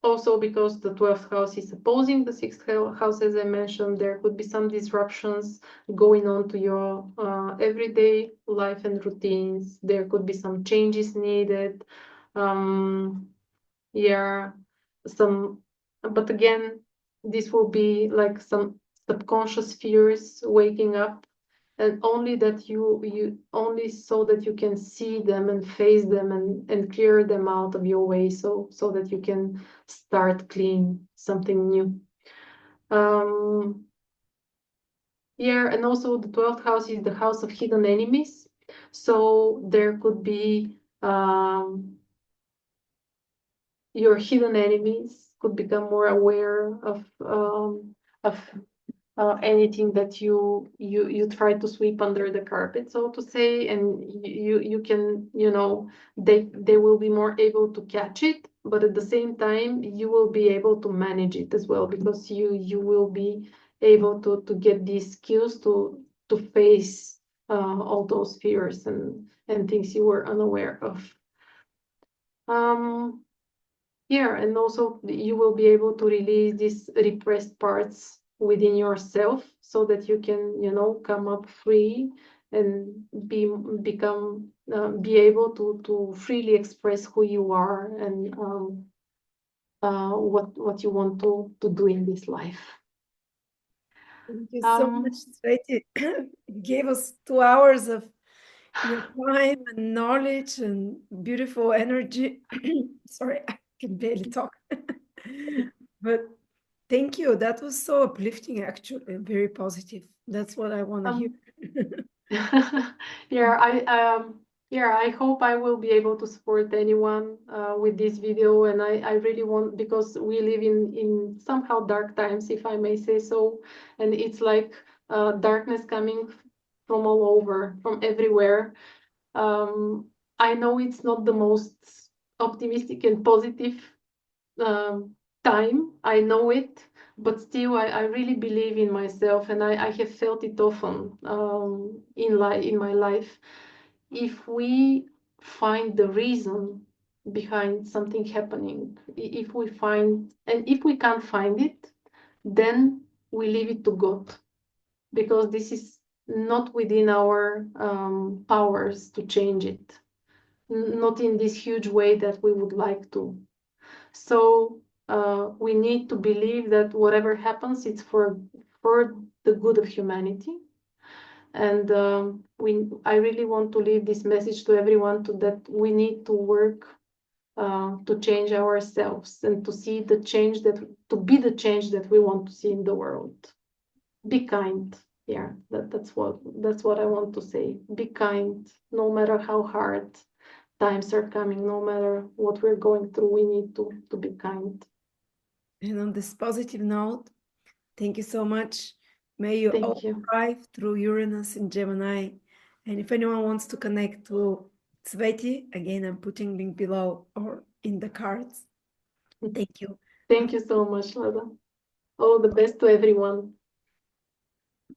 Also, because the 12th house is opposing the 6th house, as I mentioned, there could be some disruptions going on to your everyday life and routines. There could be some changes needed. Yeah, but again, this will be like some subconscious fears waking up, and only that you only so that you can see them and face them and clear them out of your way, so that you can start clean something new. Yeah, and also the 12th house is the house of hidden enemies. So there could be your hidden enemies could become more aware of anything that you try to sweep under the carpet, so to say, and you can, they will be more able to catch it, but at the same time you will be able to manage it as well, because you will be able to get these skills to face all those fears and things you were unaware of. Yeah, and also you will be able to release these repressed parts within yourself, so that you can, come up free and be able to freely express who you are and what you want to do in this life. Thank you so much, Sveti. You gave us 2 hours of your time and knowledge and beautiful energy. Sorry, I can barely talk. But thank you. That was so uplifting, actually, and very positive. That's what I want to hear. I hope I will be able to support anyone with this video, and I really want, because we live in somehow dark times, if I may say so, and it's like darkness coming from all over, from everywhere. I know it's not the most optimistic and positive time, I know it, but still I really believe in myself, and I have felt it often in my life. If we find the reason behind something happening, if we can't find it, then we leave it to God, because this is not within our powers to change it, not in this huge way that we would like to. So we need to believe that whatever happens, it's for the good of humanity. And I really want to leave this message to everyone, that we need to work to change ourselves and to see the change to be the change that we want to see in the world. Be kind. Yeah, that's what I want to say. Be kind, no matter how hard times are coming, no matter what we're going through, we need to be kind. And on this positive note, thank you so much. May you all Thank you. thrive through Uranus in Gemini. And if anyone wants to connect to Sveti, again, I'm putting link below or in the cards. Thank you. Thank you so much, Lada. All the best to everyone.